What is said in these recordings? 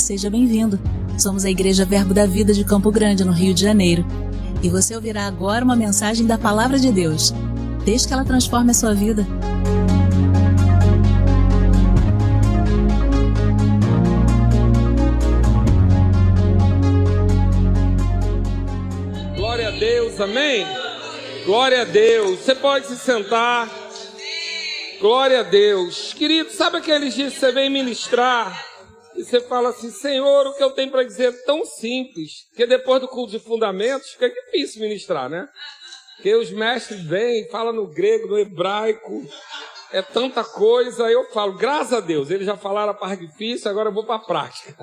seja bem-vindo. Somos a Igreja Verbo da Vida de Campo Grande, no Rio de Janeiro. E você ouvirá agora uma mensagem da Palavra de Deus. Desde que ela transforme a sua vida. Glória a Deus, amém? Glória a Deus. Você pode se sentar. Glória a Deus. Querido, sabe aqueles dias que você vem ministrar e você fala assim: Senhor, o que eu tenho para dizer é tão simples, porque depois do culto de fundamentos fica difícil ministrar, né? Porque os mestres vêm, falam no grego, no hebraico, é tanta coisa. Aí eu falo, graças a Deus, eles já falaram a parte difícil, agora eu vou para a prática.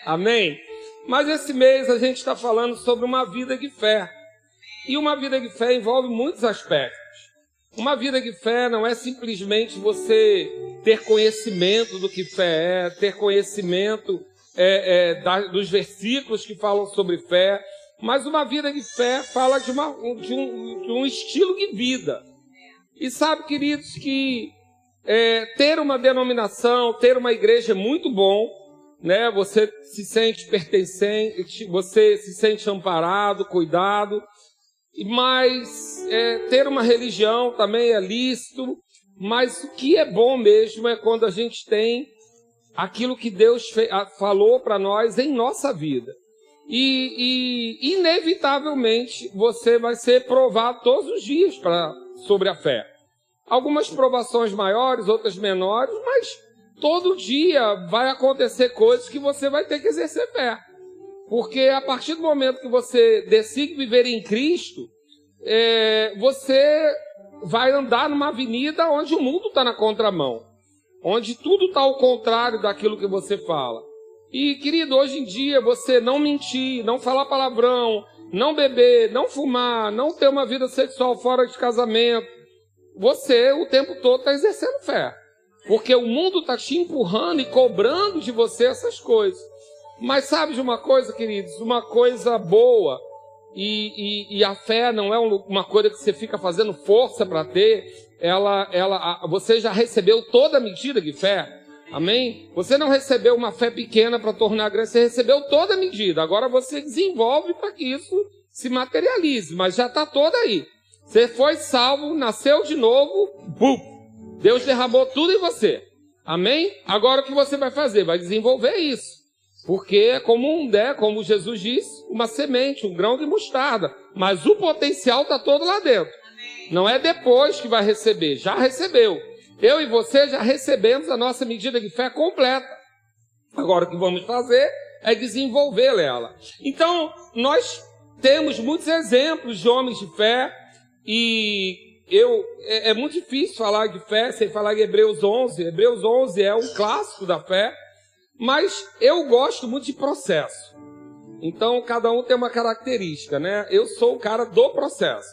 Amém? Mas esse mês a gente está falando sobre uma vida de fé. E uma vida de fé envolve muitos aspectos. Uma vida de fé não é simplesmente você ter conhecimento do que fé é, ter conhecimento dos versículos que falam sobre fé, mas uma vida de fé fala de um estilo de vida. E sabe, queridos, que ter uma denominação, ter uma igreja é muito bom, né? Você se sente pertencente, você se sente amparado, cuidado. Mas ter uma religião também é lícito, mas o que é bom mesmo é quando a gente tem aquilo que Deus falou para nós em nossa vida. E inevitavelmente você vai ser provado todos os dias sobre a fé. Algumas provações maiores, outras menores, mas todo dia vai acontecer coisas que você vai ter que exercer fé. Porque a partir do momento que você decide viver em Cristo, você vai andar numa avenida onde o mundo está na contramão, onde tudo está ao contrário daquilo que você fala. E, querido, hoje em dia você não mentir, não falar palavrão, não beber, não fumar, não ter uma vida sexual fora de casamento, você o tempo todo está exercendo fé. Porque o mundo está te empurrando e cobrando de você essas coisas. Mas sabe de uma coisa, queridos? Uma coisa boa, e a fé não é uma coisa que você fica fazendo força para ter, você já recebeu toda a medida de fé, amém? Você não recebeu uma fé pequena para tornar grande, você recebeu toda a medida, agora você desenvolve para que isso se materialize, mas já está toda aí. Você foi salvo, nasceu de novo, Deus derramou tudo em você, amém? Agora o que você vai fazer? Vai desenvolver isso. Porque é como Jesus disse, uma semente, um grão de mostarda. Mas o potencial está todo lá dentro. Não é depois que vai receber, já recebeu. Eu e você já recebemos a nossa medida de fé completa. Agora o que vamos fazer é desenvolvê-la ela. Então, nós temos muitos exemplos de homens de fé. E é muito difícil falar de fé sem falar de Hebreus 11. Hebreus 11 é um clássico da fé. Mas eu gosto muito de processo. Então, cada um tem uma característica, né? Eu sou o cara do processo.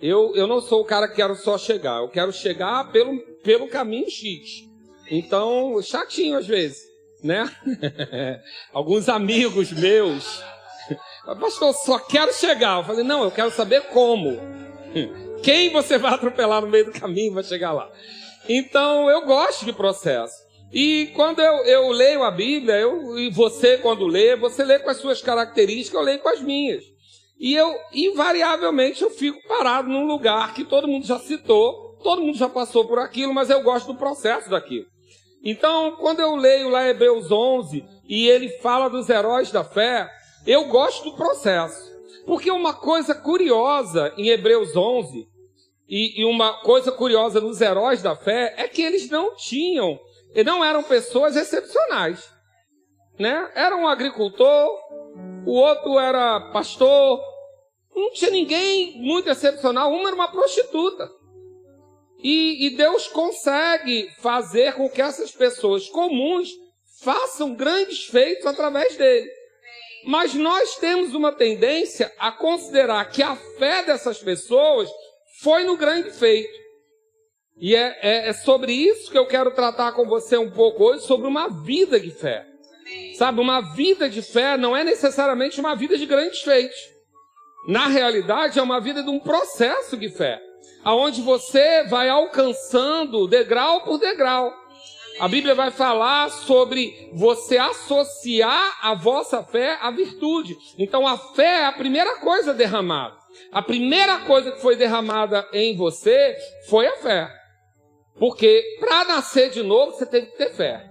Eu não sou o cara que quero só chegar. Eu quero chegar pelo caminho X. Então, chatinho às vezes, né? Alguns amigos meus. Pastor, eu só quero chegar. Eu falei, não, eu quero saber como. Quem você vai atropelar no meio do caminho vai chegar lá. Então, eu gosto de processo. E quando eu leio a Bíblia, e você quando lê, você lê com as suas características, eu leio com as minhas. E invariavelmente, eu fico parado num lugar que todo mundo já citou, todo mundo já passou por aquilo, mas eu gosto do processo daquilo. Então, quando eu leio lá Hebreus 11, e ele fala dos heróis da fé, eu gosto do processo. Porque uma coisa curiosa em Hebreus 11, e uma coisa curiosa nos heróis da fé, é que eles não eram pessoas excepcionais, né? Era um agricultor, o outro era pastor, não tinha ninguém muito excepcional, uma era uma prostituta. E Deus consegue fazer com que essas pessoas comuns façam grandes feitos através dele. Mas nós temos uma tendência a considerar que a fé dessas pessoas foi no grande feito. E é sobre isso que eu quero tratar com você um pouco hoje, sobre uma vida de fé. Sabe, uma vida de fé não é necessariamente uma vida de grandes feitos. Na realidade, é uma vida de um processo de fé, onde você vai alcançando degrau por degrau. A Bíblia vai falar sobre você associar a vossa fé à virtude. Então a fé é a primeira coisa derramada. A primeira coisa que foi derramada em você foi a fé. Porque para nascer de novo você tem que ter fé.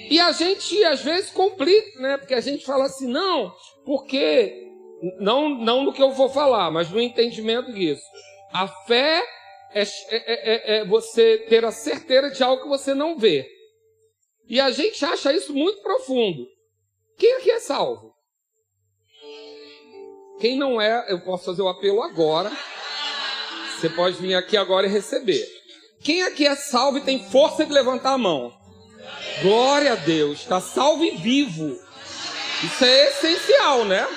E a gente às vezes complica, né? Porque a gente fala assim, não, porque... Não no que eu vou falar, mas no entendimento disso. A fé é você ter a certeza de algo que você não vê. E a gente acha isso muito profundo. Quem aqui é salvo? Quem não é, eu posso fazer o apelo agora. Você pode vir aqui agora e receber. Quem aqui é salvo e tem força de levantar a mão? Glória a Deus, está salvo e vivo. Isso é essencial, né?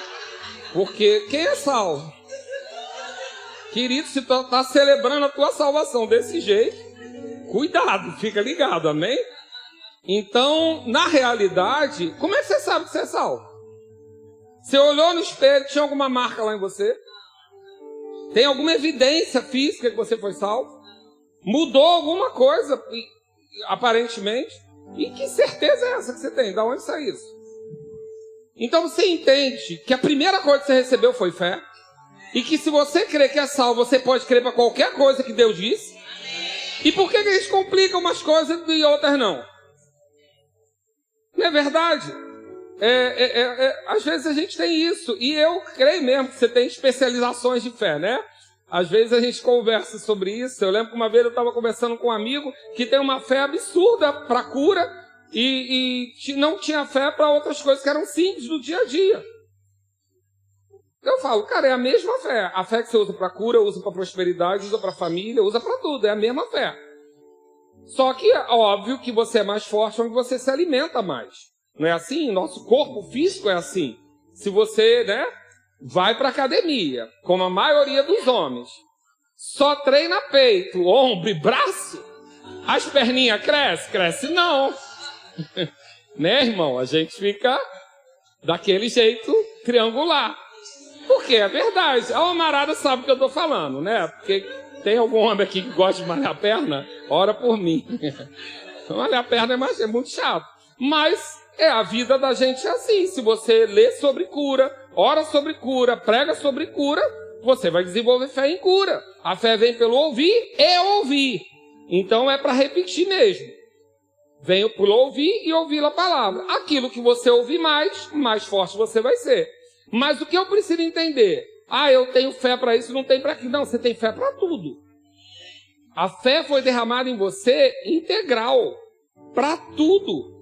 Porque quem é salvo? Querido, se tu está celebrando a tua salvação desse jeito, cuidado, fica ligado, amém? Então, na realidade, como é que você sabe que você é salvo? Você olhou no espelho, tinha alguma marca lá em você? Tem alguma evidência física que você foi salvo? Mudou alguma coisa, aparentemente? E que certeza é essa que você tem? Da onde sai isso? Então você entende que a primeira coisa que você recebeu foi fé. E que se você crê que é salvo, você pode crer para qualquer coisa que Deus disse. E por que a gente complica umas coisas e outras não? Não é verdade? Às vezes a gente tem isso. E eu creio mesmo que você tem especializações de fé, né? Às vezes a gente conversa sobre isso. Eu lembro que uma vez eu estava conversando com um amigo que tem uma fé absurda para cura. E não tinha fé para outras coisas que eram simples do dia a dia. Eu falo, cara, é a mesma fé. A fé que você usa para cura, usa para prosperidade, usa para família, usa para tudo. É a mesma fé. Só que é óbvio que você é mais forte onde você se alimenta mais. Não é assim? Nosso corpo físico é assim. Se você, né, vai para academia, como a maioria dos homens, só treina peito, ombro e braço, as perninhas crescem? Cresce não. Né, irmão? A gente fica daquele jeito triangular. Porque é verdade. A homarada sabe o que eu estou falando, né? Porque tem algum homem aqui que gosta de malhar a perna? Ora por mim. Malhar a perna é muito chato. Mas a vida da gente é assim. Se você lê sobre cura, ora sobre cura, prega sobre cura, você vai desenvolver fé em cura. A fé vem pelo ouvir e ouvir. Então é para repetir mesmo. Venho por ouvir e ouvir a palavra. Aquilo que você ouvir mais forte você vai ser. Mas o que eu preciso entender? Eu tenho fé para isso, não tem para aquilo. Não, você tem fé para tudo. A fé foi derramada em você integral. Para tudo.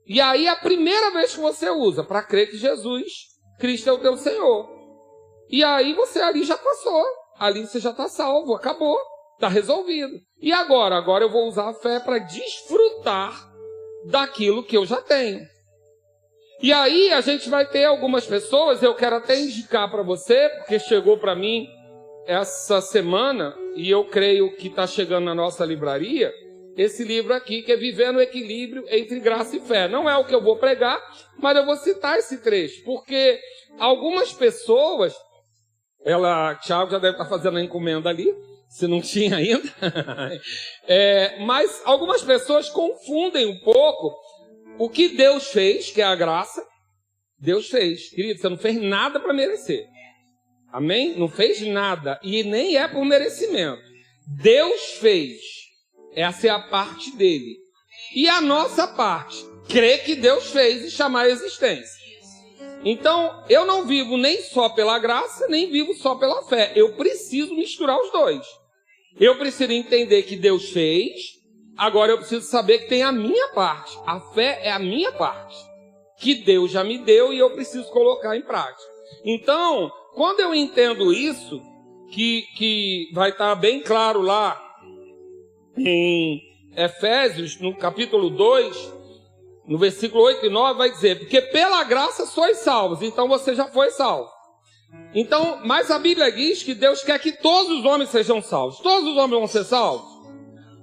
E aí a primeira vez que você usa para crer que Jesus Cristo é o teu Senhor. E aí você ali já passou. Ali você já está salvo, acabou. Está resolvido. E agora? Agora eu vou usar a fé para desfrutar daquilo que eu já tenho. E aí a gente vai ter algumas pessoas, eu quero até indicar para você, porque chegou para mim essa semana, e eu creio que está chegando na nossa livraria, esse livro aqui, que é Viver no Equilíbrio entre Graça e Fé. Não é o que eu vou pregar, mas eu vou citar esse trecho, porque algumas pessoas, Tiago já deve estar fazendo a encomenda ali, se não tinha ainda, mas algumas pessoas confundem um pouco o que Deus fez, que é a graça. Deus fez, querido, você não fez nada para merecer, amém? Não fez nada, e nem é por merecimento. Deus fez, essa é a parte dele, e a nossa parte, crer que Deus fez e chamar a existência. Então, eu não vivo nem só pela graça, nem vivo só pela fé. Eu preciso misturar os dois. Eu preciso entender que Deus fez, agora eu preciso saber que tem a minha parte. A fé é a minha parte, que Deus já me deu e eu preciso colocar em prática. Então, quando eu entendo isso, que vai estar bem claro lá em Efésios, no capítulo 2, no versículo 8 e 9, vai dizer, porque pela graça sois salvos, então você já foi salvo. Então, mas a Bíblia diz que Deus quer que todos os homens sejam salvos. Todos os homens vão ser salvos?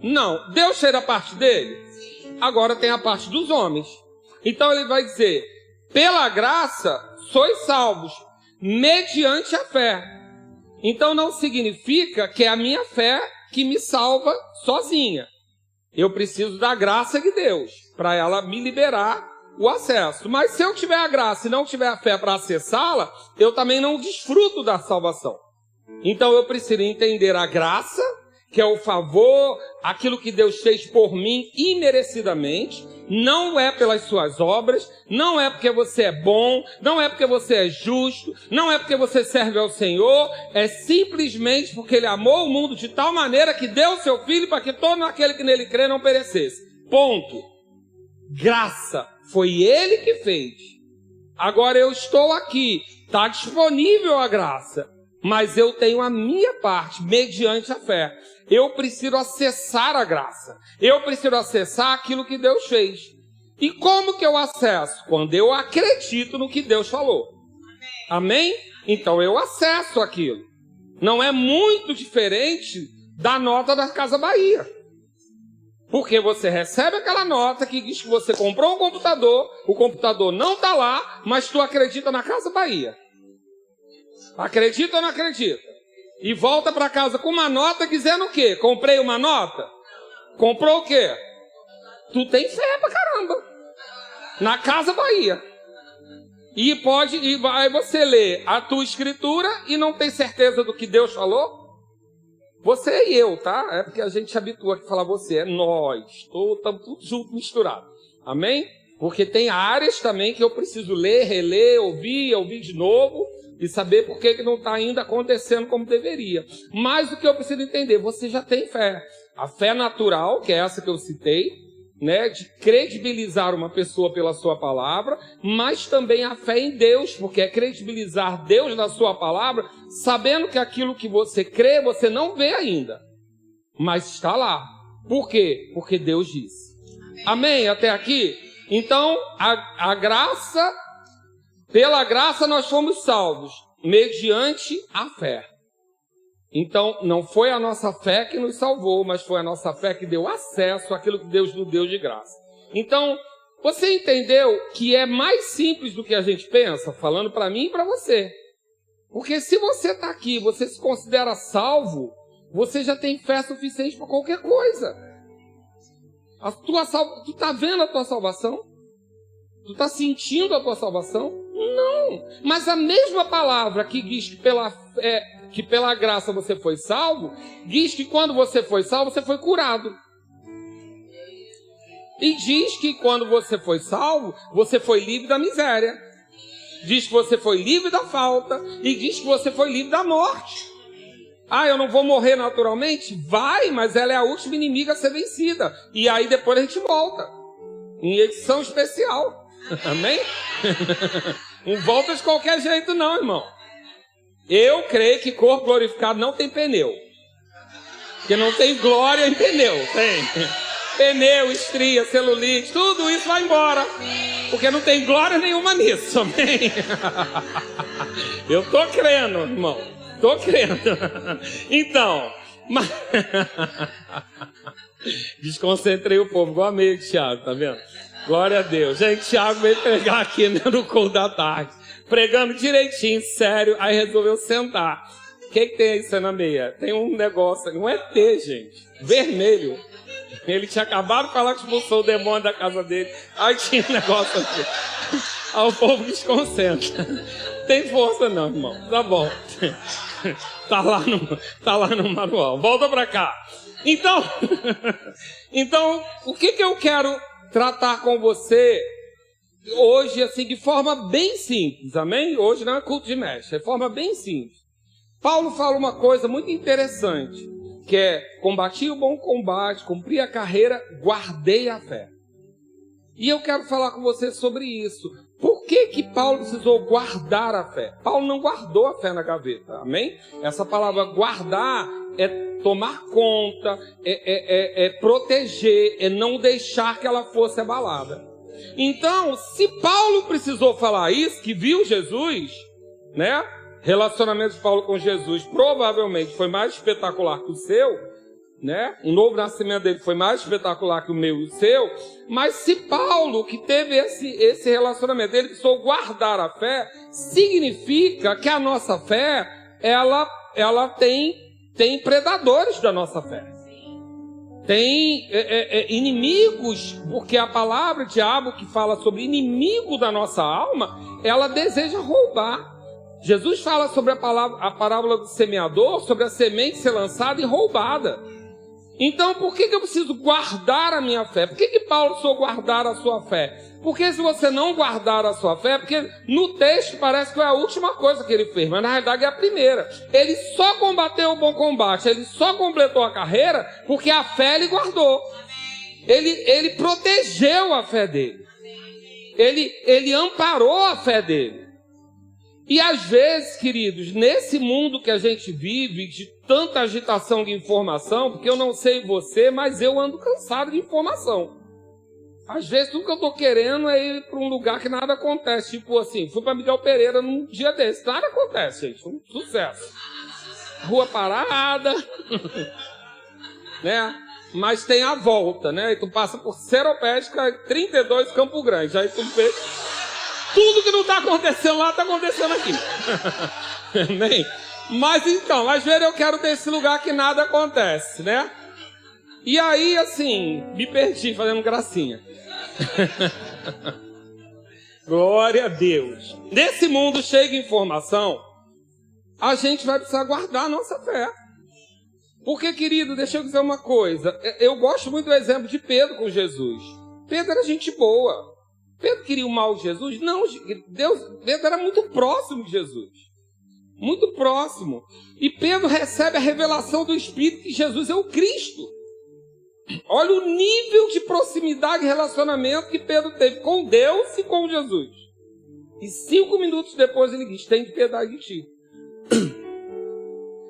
Não. Deus fez a parte dele? Agora tem a parte dos homens. Então ele vai dizer, pela graça sois salvos, mediante a fé. Então não significa que é a minha fé que me salva sozinha. Eu preciso da graça de Deus para ela me liberar o acesso. Mas se eu tiver a graça e não tiver a fé para acessá-la, eu também não desfruto da salvação. Então eu preciso entender a graça, que é o favor, aquilo que Deus fez por mim imerecidamente. Não é pelas suas obras, não é porque você é bom, não é porque você é justo, não é porque você serve ao Senhor, é simplesmente porque Ele amou o mundo de tal maneira que deu o seu Filho para que todo aquele que nele crê não perecesse. Ponto. Graça. Foi Ele que fez. Agora eu estou aqui, está disponível a graça, mas eu tenho a minha parte mediante a fé. Eu preciso acessar a graça. Eu preciso acessar aquilo que Deus fez. E como que eu acesso? Quando eu acredito no que Deus falou. Amém? Então eu acesso aquilo. Não é muito diferente da nota da Casa Bahia. Porque você recebe aquela nota que diz que você comprou um computador, o computador não está lá, mas tu acredita na Casa Bahia. Acredita ou não acredita? E volta para casa com uma nota dizendo o quê? Comprei uma nota? Comprou o quê? Tu tem fé pra caramba. Na Casa Bahia. E aí você lê a tua escritura e não tem certeza do que Deus falou? Você e eu, tá? É porque a gente se habitua a falar você, é nós. Estamos tudo junto, misturado. Amém? Porque tem áreas também que eu preciso ler, reler, ouvir de novo e saber por que não está ainda acontecendo como deveria. Mas o que eu preciso entender, você já tem fé. A fé natural, que é essa que eu citei, né, de credibilizar uma pessoa pela sua palavra, mas também a fé em Deus, porque é credibilizar Deus na sua palavra, sabendo que aquilo que você crê, você não vê ainda, mas está lá. Por quê? Porque Deus disse. Amém? Até aqui? Então, a graça, pela graça nós fomos salvos, mediante a fé. Então, não foi a nossa fé que nos salvou, mas foi a nossa fé que deu acesso àquilo que Deus nos deu de graça. Então, você entendeu que é mais simples do que a gente pensa, falando para mim e para você. Porque se você está aqui, você se considera salvo, você já tem fé suficiente para qualquer coisa. Tu está vendo a tua salvação? Tu está sentindo a tua salvação? Não. Mas a mesma palavra que diz que pela graça você foi salvo, diz que quando você foi salvo, você foi curado. E diz que quando você foi salvo, você foi livre da miséria. Diz que você foi livre da falta. E diz que você foi livre da morte. Ah, eu não vou morrer naturalmente? Vai, mas ela é a última inimiga a ser vencida. E aí depois a gente volta. Em edição especial. Amém? Não volta de qualquer jeito não, irmão. Eu creio que corpo glorificado não tem pneu. Porque não tem glória em pneu. Tem pneu, estria, celulite, tudo isso vai embora. Porque não tem glória nenhuma nisso. Amém? Eu tô crendo, irmão. Tô crendo. Então, mas... desconcentrei o povo, igual a meio de Thiago, tá vendo? Glória a Deus. Gente, Thiago veio pregar aqui no culto da tarde. Pregando direitinho, sério, aí resolveu sentar. O que tem aí na meia? Tem um negócio, um ET, gente, vermelho. Ele tinha acabado de falar que expulsou o demônio da casa dele. Aí tinha um negócio aqui. Aí o povo desconcentra. Tem força não, irmão. Tá bom. Tá lá no manual. Volta pra cá. Então, o que eu quero tratar com você hoje, assim, de forma bem simples, amém? Hoje não é culto de mestre, é de forma bem simples. Paulo fala uma coisa muito interessante, que é: combati o bom combate, cumpri a carreira, guardei a fé. E eu quero falar com você sobre isso. Por que Paulo precisou guardar a fé? Paulo não guardou a fé na gaveta, amém? Essa palavra guardar é tomar conta, é proteger, é não deixar que ela fosse abalada. Então, se Paulo precisou falar isso, que viu Jesus, né? Relacionamento de Paulo com Jesus provavelmente foi mais espetacular que o seu, né? O novo nascimento dele foi mais espetacular que o meu e o seu. Mas se Paulo, que teve esse relacionamento, ele precisou guardar a fé, significa que a nossa fé, ela tem predadores da nossa fé. Tem inimigos, porque a palavra diabo que fala sobre inimigo da nossa alma, ela deseja roubar. Jesus fala sobre a parábola do semeador, sobre a semente ser lançada e roubada. Então, por que eu preciso guardar a minha fé? Por que Paulo precisou guardar a sua fé? Porque se você não guardar a sua fé, porque no texto parece que é a última coisa que ele fez, mas na realidade é a primeira. Ele só combateu o bom combate, ele só completou a carreira porque a fé ele guardou. Ele protegeu a fé dele. Ele amparou a fé dele. E às vezes, queridos, nesse mundo que a gente vive, de tanta agitação de informação, porque eu não sei você, mas eu ando cansado de informação. Às vezes tudo que eu estou querendo é ir para um lugar que nada acontece. Tipo assim, fui para Miguel Pereira num dia desse. Nada acontece, gente. Um sucesso. Rua parada. Né? Mas tem a volta, né? E tu passa por Seropédica 32 Campo Grande. Aí tu vê tudo que não está acontecendo lá está acontecendo aqui. Amém? Mas então, às vezes eu quero desse lugar que nada acontece, né? E aí, assim, me perdi fazendo gracinha. Glória a Deus. Nesse mundo cheio de informação, a gente vai precisar guardar a nossa fé. Porque, querido, deixa eu dizer uma coisa. Eu gosto muito do exemplo de Pedro com Jesus. Pedro era gente boa. Pedro queria o mal de Jesus? Não, Pedro era muito próximo de Jesus. Muito próximo. E Pedro recebe a revelação do Espírito que Jesus é o Cristo. Olha o nível de proximidade e relacionamento que Pedro teve com Deus e com Jesus. E 5 minutos depois ele diz: tem piedade de ti.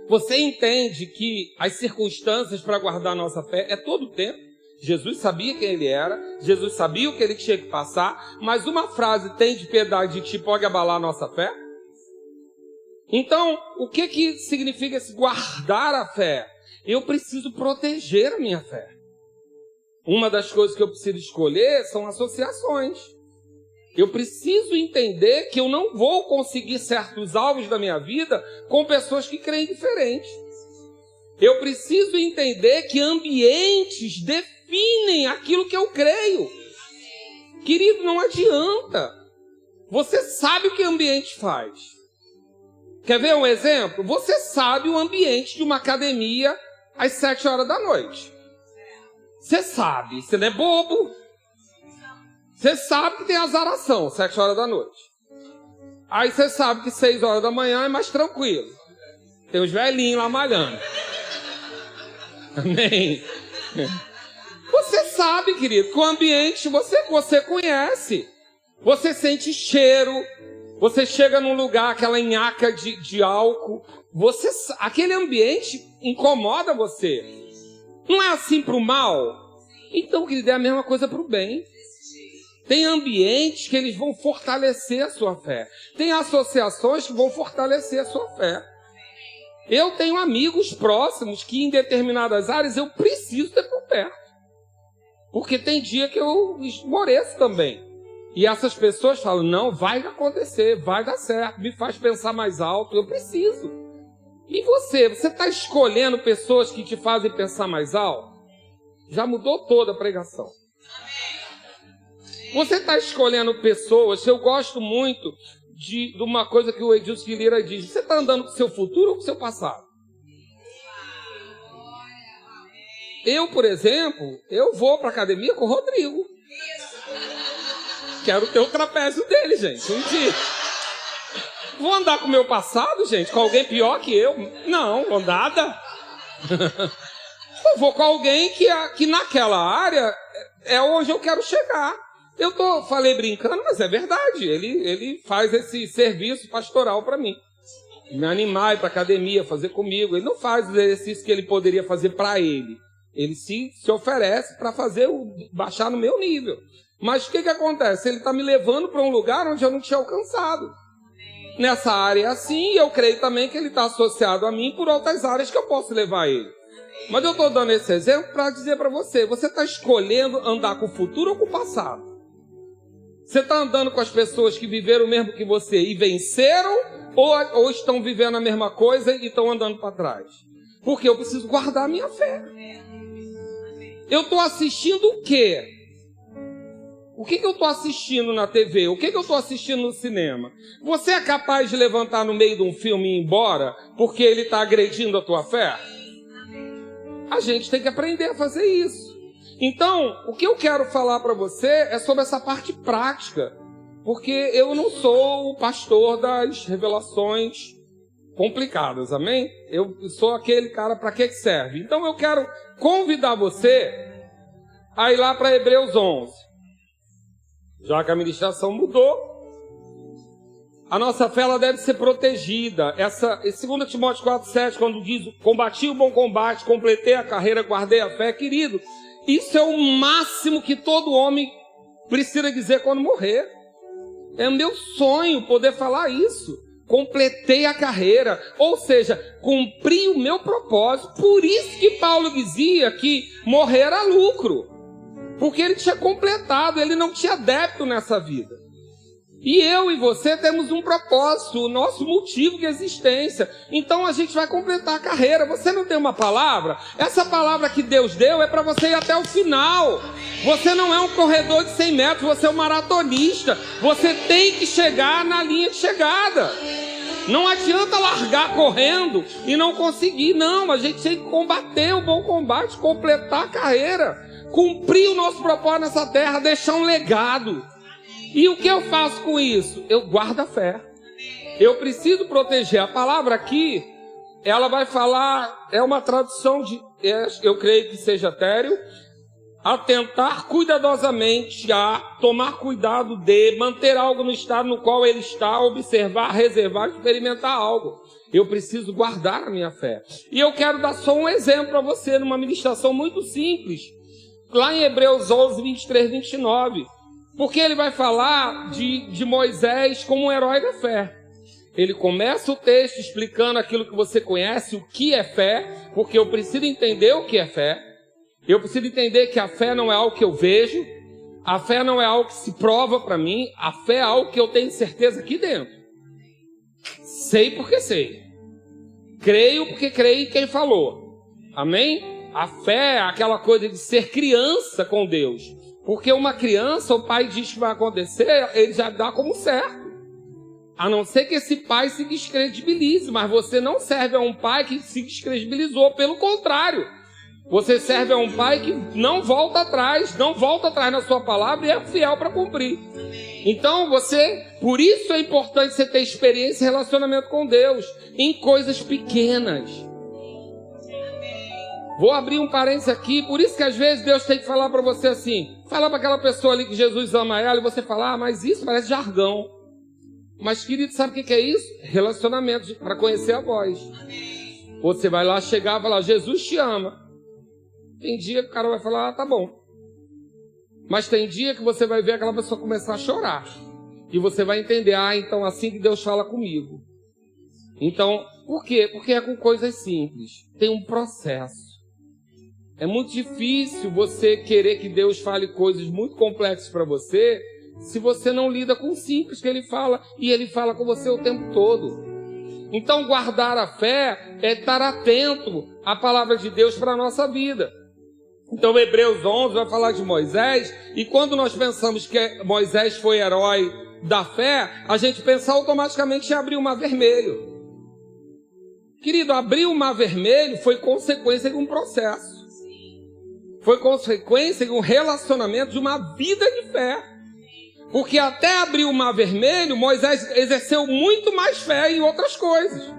Você entende que as circunstâncias para guardar nossa fé é todo o tempo? Jesus sabia quem ele era, Jesus sabia o que ele tinha que passar, mas uma frase, tem de piedade de ti, pode abalar a nossa fé? Então, o que significa esse guardar a fé? Eu preciso proteger a minha fé. Uma das coisas que eu preciso escolher são associações. Eu preciso entender que eu não vou conseguir certos alvos da minha vida com pessoas que creem diferente. Eu preciso entender que ambientes definem aquilo que eu creio. Querido, não adianta. Você sabe o que o ambiente faz. Quer ver um exemplo? Você sabe o ambiente de uma academia às 7 horas da noite. Você sabe, você não é bobo. Você sabe que tem azaração, 7 horas da noite. Aí você sabe que 6 horas da manhã é mais tranquilo. Tem os velhinhos lá malhando. Amém? Você sabe, querido, que o ambiente você conhece. Você sente cheiro. Você chega num lugar, aquela nhaca de álcool. Aquele ambiente incomoda você. Não é assim para o mal? Então, querido, é a mesma coisa para o bem. Tem ambientes que eles vão fortalecer a sua fé. Tem associações que vão fortalecer a sua fé. Eu tenho amigos próximos que em determinadas áreas eu preciso ter por perto. Porque tem dia que eu esmoreço também. E essas pessoas falam, não, vai acontecer, vai dar certo, me faz pensar mais alto, eu preciso. E você está escolhendo pessoas que te fazem pensar mais alto? Já mudou toda a pregação. Você está escolhendo pessoas, eu gosto muito de uma coisa que o Edilson de Lira diz, você está andando com o seu futuro ou com o seu passado? Eu, por exemplo, eu vou para a academia com o Rodrigo. Quero ter o trapézio dele, gente, um dia. Vou andar com o meu passado, gente, com alguém pior que eu? Não, nada. Eu vou com alguém que naquela área é onde eu quero chegar. Falei brincando, mas é verdade. Ele faz esse serviço pastoral para mim. Me animar, ir para academia, fazer comigo. Ele não faz o exercício que ele poderia fazer para ele. Ele se oferece para baixar no meu nível. Mas o que acontece? Ele está me levando para um lugar onde eu não tinha alcançado. Nessa área é assim, e eu creio também que ele está associado a mim por outras áreas que eu posso levar ele. Mas eu estou dando esse exemplo para dizer para você, você está escolhendo andar com o futuro ou com o passado? Você está andando com as pessoas que viveram o mesmo que você e venceram, ou estão vivendo a mesma coisa e estão andando para trás? Porque eu preciso guardar a minha fé. eu estou assistindo o quê? O que eu estou assistindo na TV? O que eu estou assistindo no cinema? Você é capaz de levantar no meio de um filme e ir embora porque ele está agredindo a tua fé? A gente tem que aprender a fazer isso. Então, o que eu quero falar para você é sobre essa parte prática. Porque eu não sou o pastor das revelações complicadas, amém? Eu sou aquele cara para que serve. Então eu quero convidar você a ir lá para Hebreus 11. Já que a ministração mudou, a nossa fé ela deve ser protegida. Essa, 2 Timóteo 4,7, quando diz, combati o bom combate, completei a carreira, guardei a fé, querido, isso é o máximo que todo homem precisa dizer quando morrer. É meu sonho poder falar isso. Completei a carreira, ou seja, cumpri o meu propósito. Por isso que Paulo dizia que morrer era lucro. Porque ele tinha completado, ele não tinha débito nessa vida. E eu e você temos um propósito, o nosso motivo de existência. Então a gente vai completar a carreira. Você não tem uma palavra? Essa palavra que Deus deu é para você ir até o final. Você não é um corredor de 100 metros, você é um maratonista. Você tem que chegar na linha de chegada. Não adianta largar correndo e não conseguir. Não, a gente tem que combater o bom combate, completar a carreira. Cumprir o nosso propósito nessa terra, deixar um legado. E o que eu faço com isso? Eu guardo a fé. Eu preciso proteger. A palavra aqui, ela vai falar, é uma tradução de, eu creio que seja etéreo, atentar cuidadosamente a tomar cuidado de manter algo no estado no qual ele está, observar, reservar, experimentar algo. Eu preciso guardar a minha fé. E eu quero dar só um exemplo para você, numa ministração muito simples. Lá em Hebreus 11, 23, 29. Porque ele vai falar de Moisés como um herói da fé. Ele começa o texto explicando aquilo que você conhece, o que é fé, porque eu preciso entender o que é fé. Eu preciso entender que a fé não é algo que eu vejo, a fé não é algo que se prova para mim, a fé é algo que eu tenho certeza aqui dentro. Sei porque sei. Creio porque creio em quem falou. Amém? A fé é aquela coisa de ser criança com Deus. Porque uma criança, o pai diz que vai acontecer, ele já dá como certo. A não ser que esse pai se descredibilize. Mas você não serve a um pai que se descredibilizou. Pelo contrário. Você serve a um pai que não volta atrás. Não volta atrás na sua palavra e é fiel para cumprir. Então por isso é importante você ter experiência e relacionamento com Deus. Em coisas pequenas. Vou abrir um parênteses aqui, por isso que às vezes Deus tem que falar para você assim, fala para aquela pessoa ali que Jesus ama ela, e você fala, mas isso parece jargão. Mas querido, sabe o que é isso? Relacionamento, para conhecer a voz. Você vai lá chegar e falar, Jesus te ama. Tem dia que o cara vai falar, tá bom. Mas tem dia que você vai ver aquela pessoa começar a chorar. E você vai entender, então assim que Deus fala comigo. Então, por quê? Porque é com coisas simples. Tem um processo. É muito difícil você querer que Deus fale coisas muito complexas para você, se você não lida com o simples que Ele fala, e Ele fala com você o tempo todo. Então, guardar a fé é estar atento à palavra de Deus para a nossa vida. Então, Hebreus 11 vai falar de Moisés, e quando nós pensamos que Moisés foi herói da fé, a gente pensa automaticamente em abrir o Mar Vermelho. Querido, abrir o Mar Vermelho foi consequência de um processo. Foi consequência de um relacionamento, de uma vida de fé. Porque até abrir o Mar Vermelho, Moisés exerceu muito mais fé em outras coisas.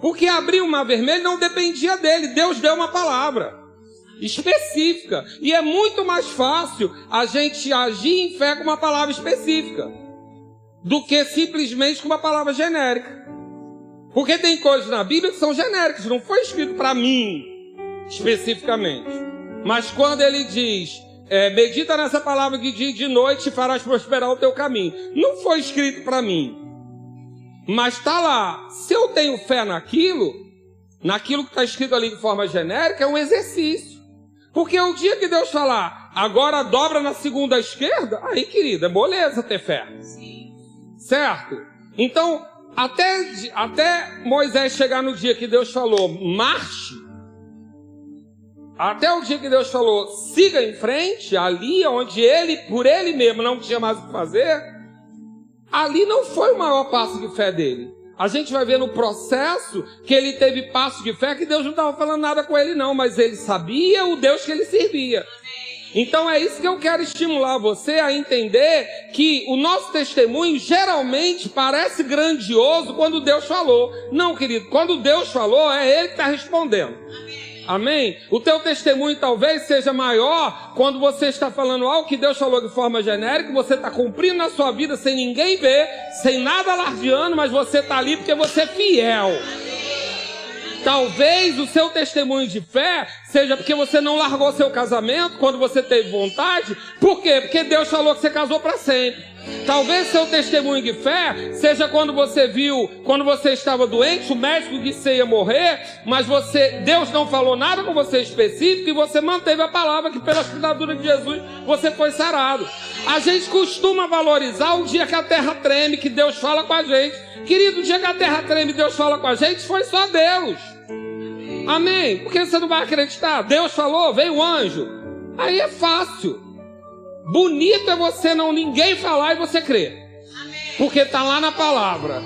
Porque abrir o Mar Vermelho não dependia dele. Deus deu uma palavra específica. E é muito mais fácil a gente agir em fé com uma palavra específica do que simplesmente com uma palavra genérica. Porque tem coisas na Bíblia que são genéricas. Não foi escrito para mim especificamente. Mas quando ele diz, medita nessa palavra de dia e de noite e farás prosperar o teu caminho. Não foi escrito para mim. Mas está lá. Se eu tenho fé naquilo que está escrito ali de forma genérica, é um exercício. Porque o dia que Deus falar, agora dobra na segunda à esquerda, aí, querida, é moleza ter fé. Certo? Então, até Moisés chegar no dia que Deus falou, marche, Até o dia que Deus falou, siga em frente, ali onde ele, por ele mesmo, não tinha mais o que fazer, ali não foi o maior passo de fé dele. A gente vai ver no processo que ele teve passo de fé, que Deus não estava falando nada com ele não, mas ele sabia o Deus que ele servia. Então é isso que eu quero estimular você a entender, que o nosso testemunho geralmente parece grandioso quando Deus falou. Não, querido, quando Deus falou, é Ele que está respondendo. Amém? O teu testemunho talvez seja maior quando você está falando algo que Deus falou de forma genérica, você está cumprindo na sua vida sem ninguém ver, sem nada alardeando, mas você está ali porque você é fiel. Talvez o seu testemunho de fé seja porque você não largou seu casamento quando você teve vontade. Por quê? Porque Deus falou que você casou para sempre. Talvez seu testemunho de fé seja quando você viu, quando você estava doente, o médico disse que você ia morrer, mas Deus não falou nada com você específico e você manteve a palavra que pela escritura de Jesus você foi sarado. A gente costuma valorizar o dia que a terra treme, que Deus fala com a gente. Querido, o dia que a terra treme e Deus fala com a gente, foi só Deus. Amém? Porque você não vai acreditar? Deus falou, veio o anjo. Aí é fácil. Bonito é você ninguém falar e você crer. Porque está lá na palavra.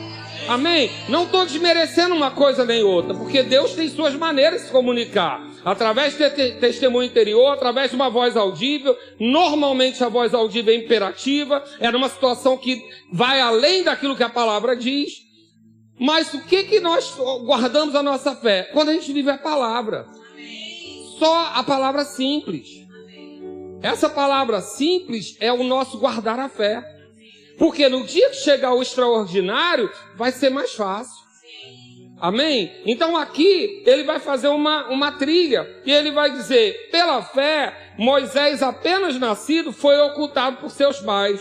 Amém? Não estou desmerecendo uma coisa nem outra, porque Deus tem suas maneiras de se comunicar. Através de testemunho interior, através de uma voz audível. Normalmente a voz audível é imperativa. É numa situação que vai além daquilo que a palavra diz. Mas o que nós guardamos a nossa fé? Quando a gente vive a palavra. Só a palavra simples. Essa palavra simples é o nosso guardar a fé. Porque no dia que chegar o extraordinário, vai ser mais fácil. Amém? Então aqui ele vai fazer uma trilha. E ele vai dizer, pela fé, Moisés apenas nascido foi ocultado por seus pais.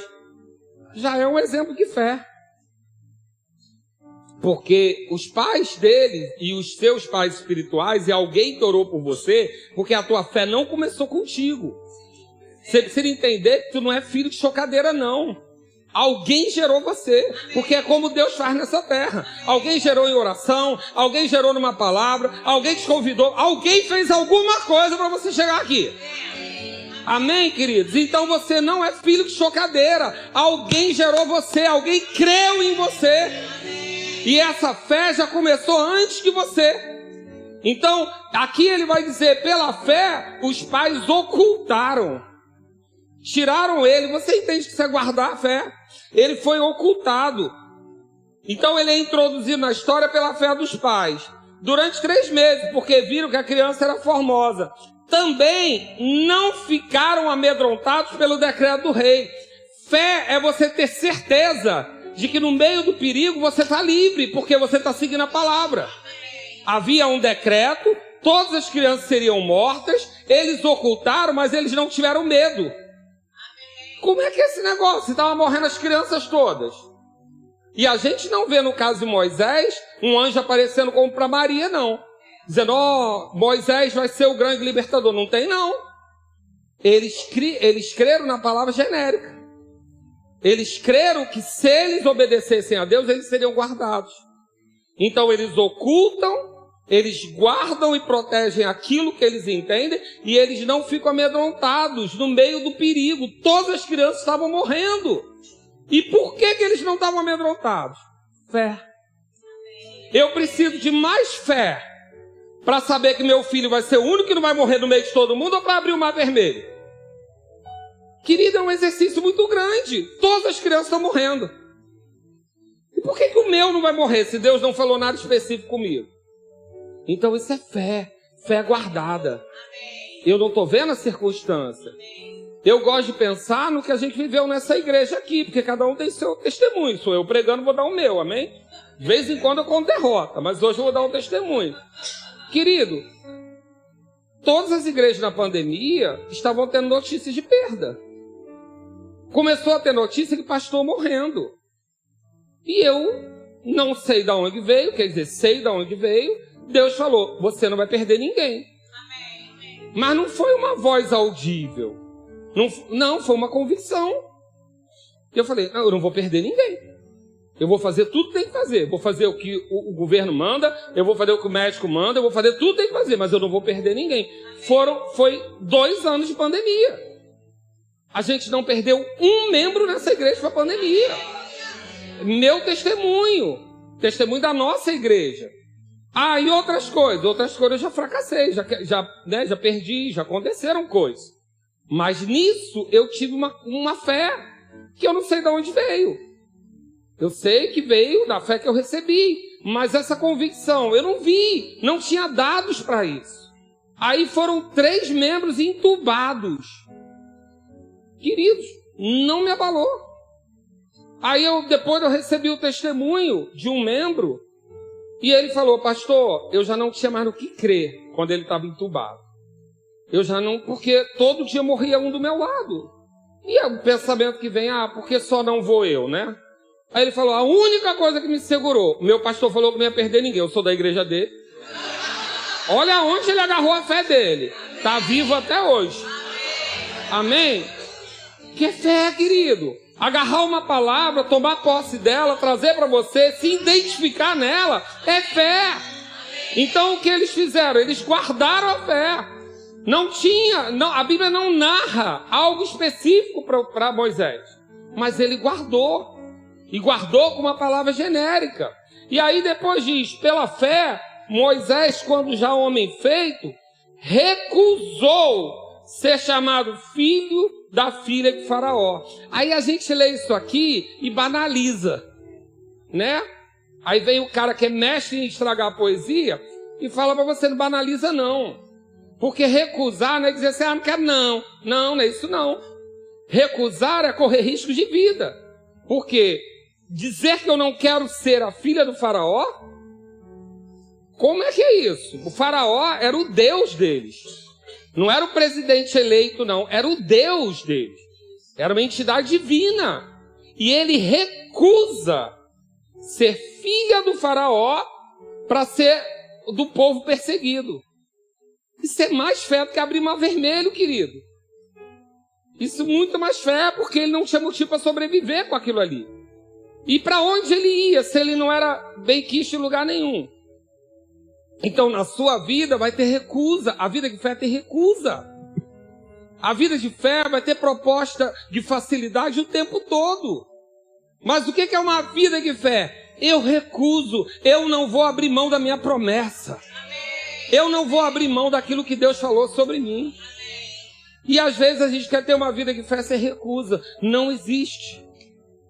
Já é um exemplo de fé. Porque os pais dele e os seus pais espirituais, e alguém que orou por você, porque a tua fé não começou contigo. Você precisa entender que tu não é filho de chocadeira, não. Alguém gerou você, porque é como Deus faz nessa terra. Alguém gerou em oração, alguém gerou numa palavra, alguém te convidou, alguém fez alguma coisa para você chegar aqui. Amém, queridos? Então você não é filho de chocadeira. Alguém gerou você, alguém creu em você. E essa fé já começou antes de você. Então, aqui ele vai dizer, pela fé, os pais ocultaram. Tiraram ele. Você entende que isso é guardar a fé? Ele foi ocultado. Então ele é introduzido na história pela fé dos pais. Durante 3 meses, porque viram que a criança era formosa. Também não ficaram amedrontados pelo decreto do rei. Fé é você ter certeza de que no meio do perigo você está livre, porque você está seguindo a palavra. Havia um decreto, todas as crianças seriam mortas, eles ocultaram, mas eles não tiveram medo. Como é que é esse negócio? Estavam morrendo as crianças todas. E a gente não vê no caso de Moisés, um anjo aparecendo como para Maria, não. Dizendo, Moisés vai ser o grande libertador. Não tem, não. Eles creram na palavra genérica. Eles creram que se eles obedecessem a Deus, eles seriam guardados. Então eles ocultam, eles guardam e protegem aquilo que eles entendem, e eles não ficam amedrontados no meio do perigo. Todas as crianças estavam morrendo. E por que eles não estavam amedrontados? Fé. Eu preciso de mais fé para saber que meu filho vai ser o único que não vai morrer no meio de todo mundo, ou para abrir o mar vermelho? Querido, é um exercício muito grande. Todas as crianças estão morrendo. E por que o meu não vai morrer se Deus não falou nada específico comigo? Então isso é fé. Fé guardada. Eu não estou vendo a circunstância. Eu gosto de pensar no que a gente viveu nessa igreja aqui, porque cada um tem seu testemunho. Sou eu pregando, vou dar o meu, amém? De vez em quando eu conto derrota, mas hoje eu vou dar um testemunho. Querido, todas as igrejas na pandemia estavam tendo notícias de perda. Começou a ter notícia de pastor morrendo. E eu não sei de onde veio, quer dizer, sei de onde veio. Deus falou, você não vai perder ninguém. Mas não foi uma voz audível. Não, foi uma convicção. Eu falei, eu não vou perder ninguém. Eu vou fazer tudo que tem que fazer. Vou fazer o que o governo manda, eu vou fazer o que o médico manda, eu vou fazer tudo que tem que fazer, mas eu não vou perder ninguém. Foi 2 anos de pandemia. A gente não perdeu um membro nessa igreja para a pandemia. Meu testemunho da nossa igreja. E outras coisas eu já fracassei, já perdi, já aconteceram coisas. Mas nisso eu tive uma fé que eu não sei de onde veio. Eu sei que veio da fé que eu recebi, mas essa convicção eu não vi, não tinha dados para isso. Aí foram 3 membros entubados. Queridos, não me abalou. Aí depois eu recebi o testemunho de um membro, e ele falou: pastor, eu já não tinha mais no que crer quando ele estava entubado. Eu já não, porque todo dia morria um do meu lado. E é o pensamento que vem: porque só não vou eu, né? Aí ele falou: a única coisa que me segurou, meu pastor falou que não ia perder ninguém, eu sou da igreja dele. Olha onde ele agarrou a fé dele. Está vivo até hoje. Amém? Que fé, querido. Agarrar uma palavra, tomar posse dela, trazer para você, se identificar nela, é fé. Então o que eles fizeram? Eles guardaram a fé. A Bíblia não narra algo específico para Moisés, mas ele guardou. E guardou com uma palavra genérica. E aí depois diz: pela fé, Moisés, quando já homem feito, recusou ser chamado filho da filha de Faraó. Aí a gente lê isso aqui e banaliza, né? Aí vem o cara que é mestre em estragar a poesia e fala para você: não banaliza não. Porque recusar não é dizer assim: não quero não. Não é isso não. Recusar é correr risco de vida. Porque dizer que eu não quero ser a filha do Faraó, como é que é isso? O Faraó era o Deus deles. Não era o presidente eleito, não. Era o Deus deles. Era uma entidade divina. E ele recusa ser filha do Faraó para ser do povo perseguido. Isso é mais fé do que abrir mar vermelho, querido. Isso muito mais fé, porque ele não tinha motivo para sobreviver com aquilo ali. E para onde ele ia, se ele não era benquisto em lugar nenhum? Então, na sua vida vai ter recusa. A vida de fé tem recusa. A vida de fé vai ter proposta de facilidade o tempo todo. Mas o que é uma vida de fé? Eu recuso. Eu não vou abrir mão da minha promessa. Eu não vou abrir mão daquilo que Deus falou sobre mim. E às vezes a gente quer ter uma vida de fé sem recusa. Não existe.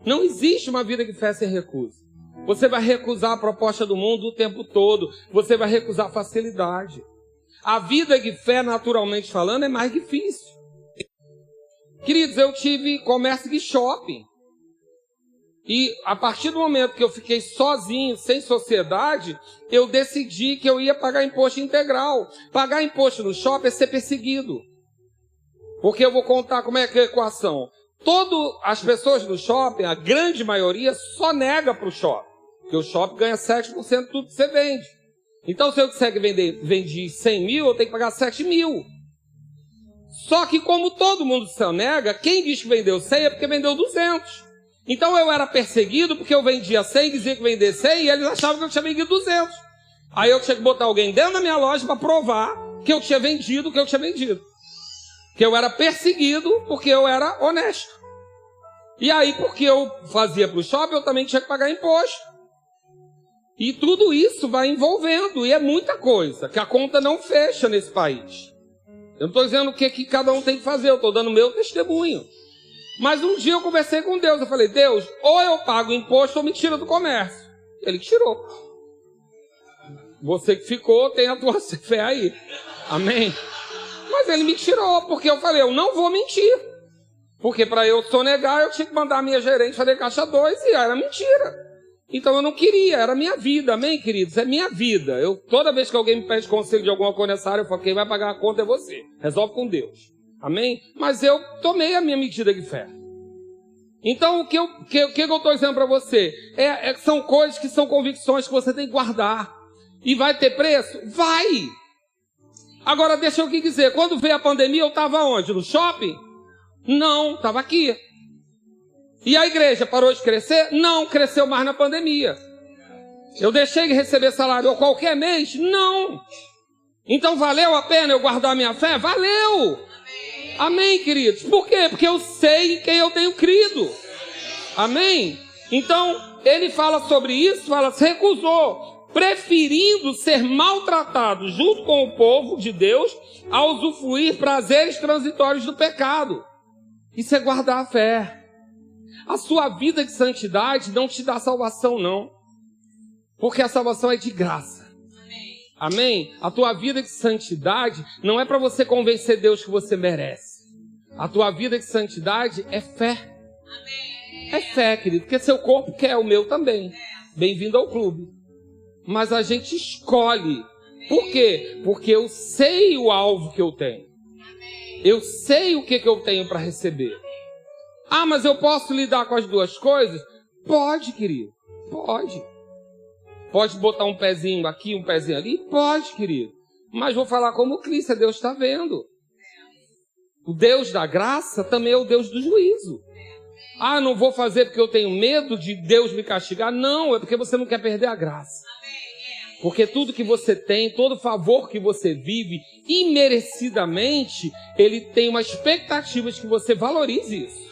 Não existe uma vida de fé sem recusa. Você vai recusar a proposta do mundo o tempo todo. Você vai recusar a facilidade. A vida de fé, naturalmente falando, é mais difícil. Queridos, eu tive comércio de shopping. E a partir do momento que eu fiquei sozinho, sem sociedade, eu decidi que eu ia pagar imposto integral. Pagar imposto no shopping é ser perseguido. Porque eu vou contar como é que é a equação. As pessoas do shopping, a grande maioria, só nega para o shopping. Porque o shopping ganha 7% de tudo que você vende. Então, se eu disser que vendi 100 mil, eu tenho que pagar 7 mil. Só que como todo mundo se nega, quem diz que vendeu 100 é porque vendeu 200. Então eu era perseguido porque eu vendia 100, dizia que vendia 100 e eles achavam que eu tinha vendido 200. Aí eu tinha que botar alguém dentro da minha loja para provar que eu tinha vendido o que eu tinha vendido. Que eu era perseguido porque eu era honesto. E aí, porque eu fazia para o shopping, eu também tinha que pagar imposto. E tudo isso vai envolvendo, e é muita coisa, que a conta não fecha nesse país. Eu não estou dizendo o que cada um tem que fazer, eu estou dando meu testemunho. Mas um dia eu conversei com Deus, eu falei: Deus, ou eu pago imposto ou me tira do comércio. Ele que tirou. Você que ficou, tem a tua fé aí. Amém? Mas ele me tirou, porque eu falei: eu não vou mentir. Porque para eu sonegar, eu tinha que mandar a minha gerente fazer caixa 2 e era mentira. Então eu não queria, era minha vida, amém, queridos? É minha vida. Toda vez que alguém me pede conselho de alguma coisa nessa área, eu falo: quem vai pagar a conta é você. Resolve com Deus. Amém? Mas eu tomei a minha medida de fé. Então o que eu estou dizendo para você? São coisas que são convicções que você tem que guardar. E vai ter preço? Vai! Agora deixa eu dizer, quando veio a pandemia, eu estava onde? No shopping? Não, estava aqui. E a igreja parou de crescer? Não, cresceu mais na pandemia. Eu deixei de receber salário a qualquer mês? Não. Então valeu a pena eu guardar minha fé? Valeu. Amém, queridos? Por quê? Porque eu sei em quem eu tenho crido. Amém? Então, ele fala sobre isso, se recusou, preferindo ser maltratado junto com o povo de Deus a usufruir prazeres transitórios do pecado. Isso é guardar a fé. A sua vida de santidade não te dá salvação, não. Porque a salvação é de graça. Amém? A tua vida de santidade não é para você convencer Deus que você merece. A tua vida de santidade é fé. É fé, querido, porque seu corpo quer, o meu também. Bem-vindo ao clube. Mas a gente escolhe. Por quê? Porque eu sei o alvo que eu tenho. Eu sei o que eu tenho para receber. Ah, mas eu posso lidar com as duas coisas? Pode, querido. Pode. Pode botar um pezinho aqui, um pezinho ali? Pode, querido. Mas vou falar como Cristo, Deus está vendo. O Deus da graça também é o Deus do juízo. Ah, não vou fazer porque eu tenho medo de Deus me castigar. Não, é porque você não quer perder a graça. Porque tudo que você tem, todo favor que você vive, imerecidamente, ele tem uma expectativa de que você valorize isso.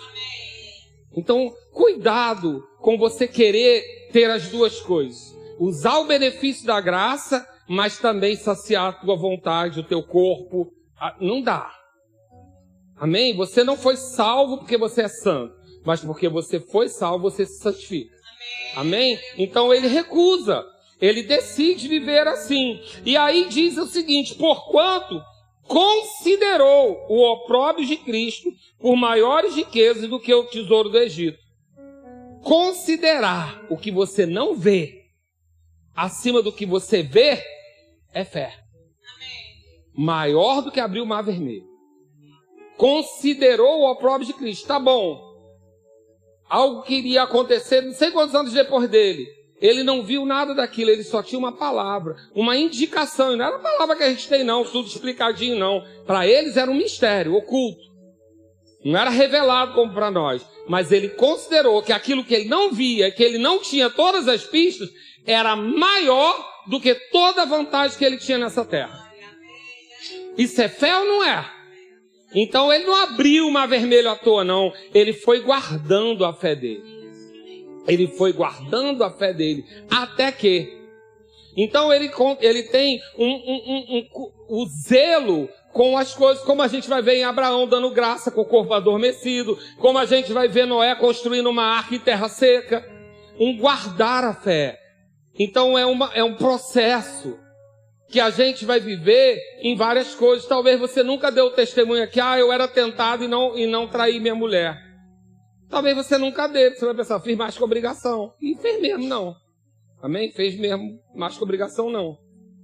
Então, cuidado com você querer ter as duas coisas. Usar o benefício da graça, mas também saciar a tua vontade, o teu corpo. Não dá. Amém? Você não foi salvo porque você é santo, mas porque você foi salvo, você se santifica. Amém? Então ele recusa. Ele decide viver assim. E aí diz o seguinte: porquanto considerou o opróbrio de Cristo por maiores riquezas do que o tesouro do Egito. Considerar o que você não vê acima do que você vê é fé. Maior do que abrir o mar vermelho. Considerou o opróbrio de Cristo. Tá bom. Algo que iria acontecer não sei quantos anos depois dele. Ele não viu nada daquilo, ele só tinha uma palavra, uma indicação. E não era a palavra que a gente tem não, tudo explicadinho não. Para eles era um mistério, oculto. Não era revelado como para nós. Mas ele considerou que aquilo que ele não via, que ele não tinha todas as pistas, era maior do que toda a vantagem que ele tinha nessa terra. Isso é fé ou não é? Então ele não abriu o mar vermelho à toa não. Ele foi guardando a fé dele. Ele foi guardando a fé dele. Até que. Então ele tem o zelo com as coisas, como a gente vai ver em Abraão dando graça com o corpo adormecido, como a gente vai ver Noé construindo uma arca em terra seca. Um guardar a fé. Então é um processo que a gente vai viver em várias coisas. Talvez você nunca deu testemunho aqui, eu era tentado e não traí minha mulher. Talvez você nunca dê, você vai pensar, fiz mais que obrigação. E fez mesmo, não. Amém? Fez mesmo mais que obrigação, não.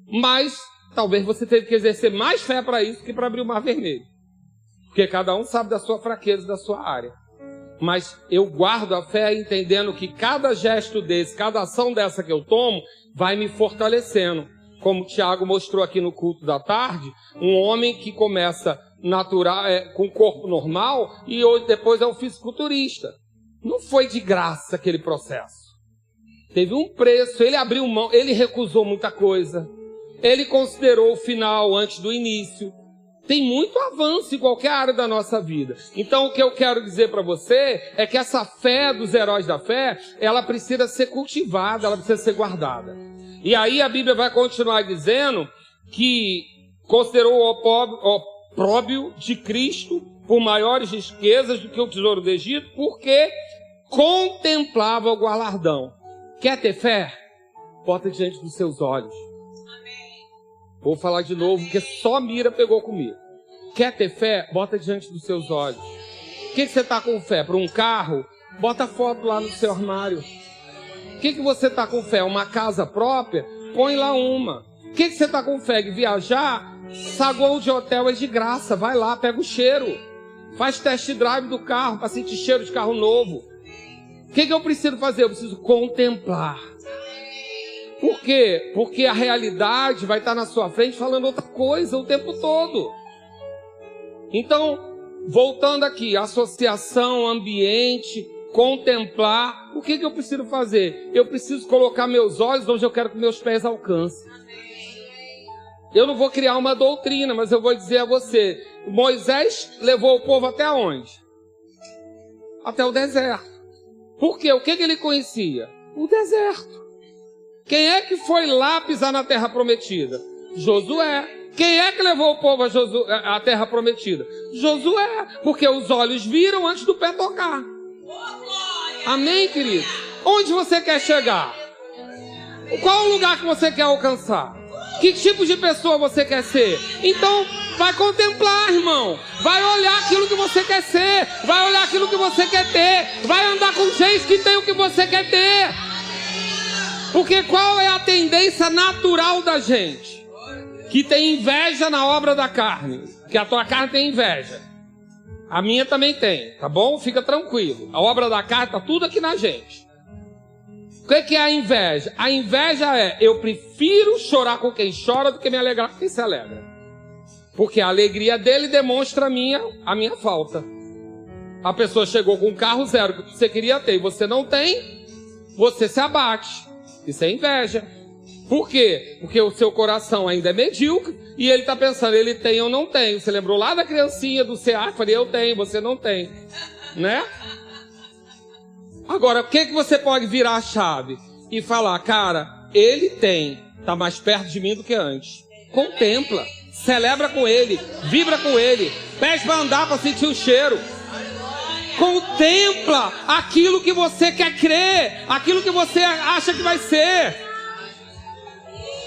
Mas talvez você teve que exercer mais fé para isso que para abrir o mar vermelho. Porque cada um sabe da sua fraqueza, da sua área. Mas eu guardo a fé entendendo que cada gesto desse, cada ação dessa que eu tomo, vai me fortalecendo. Como o Tiago mostrou aqui no culto da tarde, um homem que começa natural, com corpo normal, e hoje depois é um fisiculturista. Não foi de graça aquele processo. Teve um preço, ele abriu mão, ele recusou muita coisa. Ele considerou o final antes do início. Tem muito avanço em qualquer área da nossa vida. Então o que eu quero dizer para você é que essa fé dos heróis da fé, ela precisa ser cultivada, ela precisa ser guardada. E aí a Bíblia vai continuar dizendo que considerou o opróbrio de Cristo por maiores riquezas do que o tesouro do Egito, porque contemplava o galardão. Quer ter fé? Bota diante dos seus olhos. Vou falar de novo, porque só Mira pegou comigo. Quer ter fé? Bota diante dos seus olhos. O que você está com fé? Para um carro? Bota foto lá no seu armário. O que você está com fé? Uma casa própria? Põe lá uma. O que você está com fé? Viajar? Saguão de hotel é de graça. Vai lá, pega o cheiro. Faz test drive do carro para sentir cheiro de carro novo. O que eu preciso fazer? Eu preciso contemplar. Por quê? Porque a realidade vai estar na sua frente falando outra coisa o tempo todo. Então, voltando aqui, associação, ambiente, contemplar. O que eu preciso fazer? Eu preciso colocar meus olhos onde eu quero que meus pés alcancem. Eu não vou criar uma doutrina, mas eu vou dizer a você, Moisés levou o povo até onde? Até o deserto. Por quê? O que ele conhecia? O deserto. Quem é que foi lá pisar na terra prometida? Josué. Quem é que levou o povo à terra prometida? Josué. Porque os olhos viram antes do pé tocar. Amém, querido? Onde você quer chegar? Qual o lugar que você quer alcançar? Que tipo de pessoa você quer ser? Então, vai contemplar, irmão. Vai olhar aquilo que você quer ser. Vai olhar aquilo que você quer ter. Vai andar com gente que tem o que você quer ter. Porque qual é a tendência natural da gente? Que tem inveja na obra da carne. Que a tua carne tem inveja. A minha também tem, tá bom? Fica tranquilo. A obra da carne tá tudo aqui na gente. O que é a inveja? A inveja é, eu prefiro chorar com quem chora do que me alegrar com quem se alegra. Porque a alegria dele demonstra a minha falta. A pessoa chegou com um carro zero que você queria ter e você não tem, você se abate. Isso é inveja. Por quê? Porque o seu coração ainda é medíocre e ele está pensando, ele tem ou não tem. Você lembrou lá da criancinha do CA? Falei, eu tenho, você não tem. Né? Agora, o que você pode virar a chave e falar, cara, ele tem, está mais perto de mim do que antes. Contempla, celebra com ele, vibra com ele, pede para andar para sentir o cheiro. Contempla aquilo que você quer crer, aquilo que você acha que vai ser.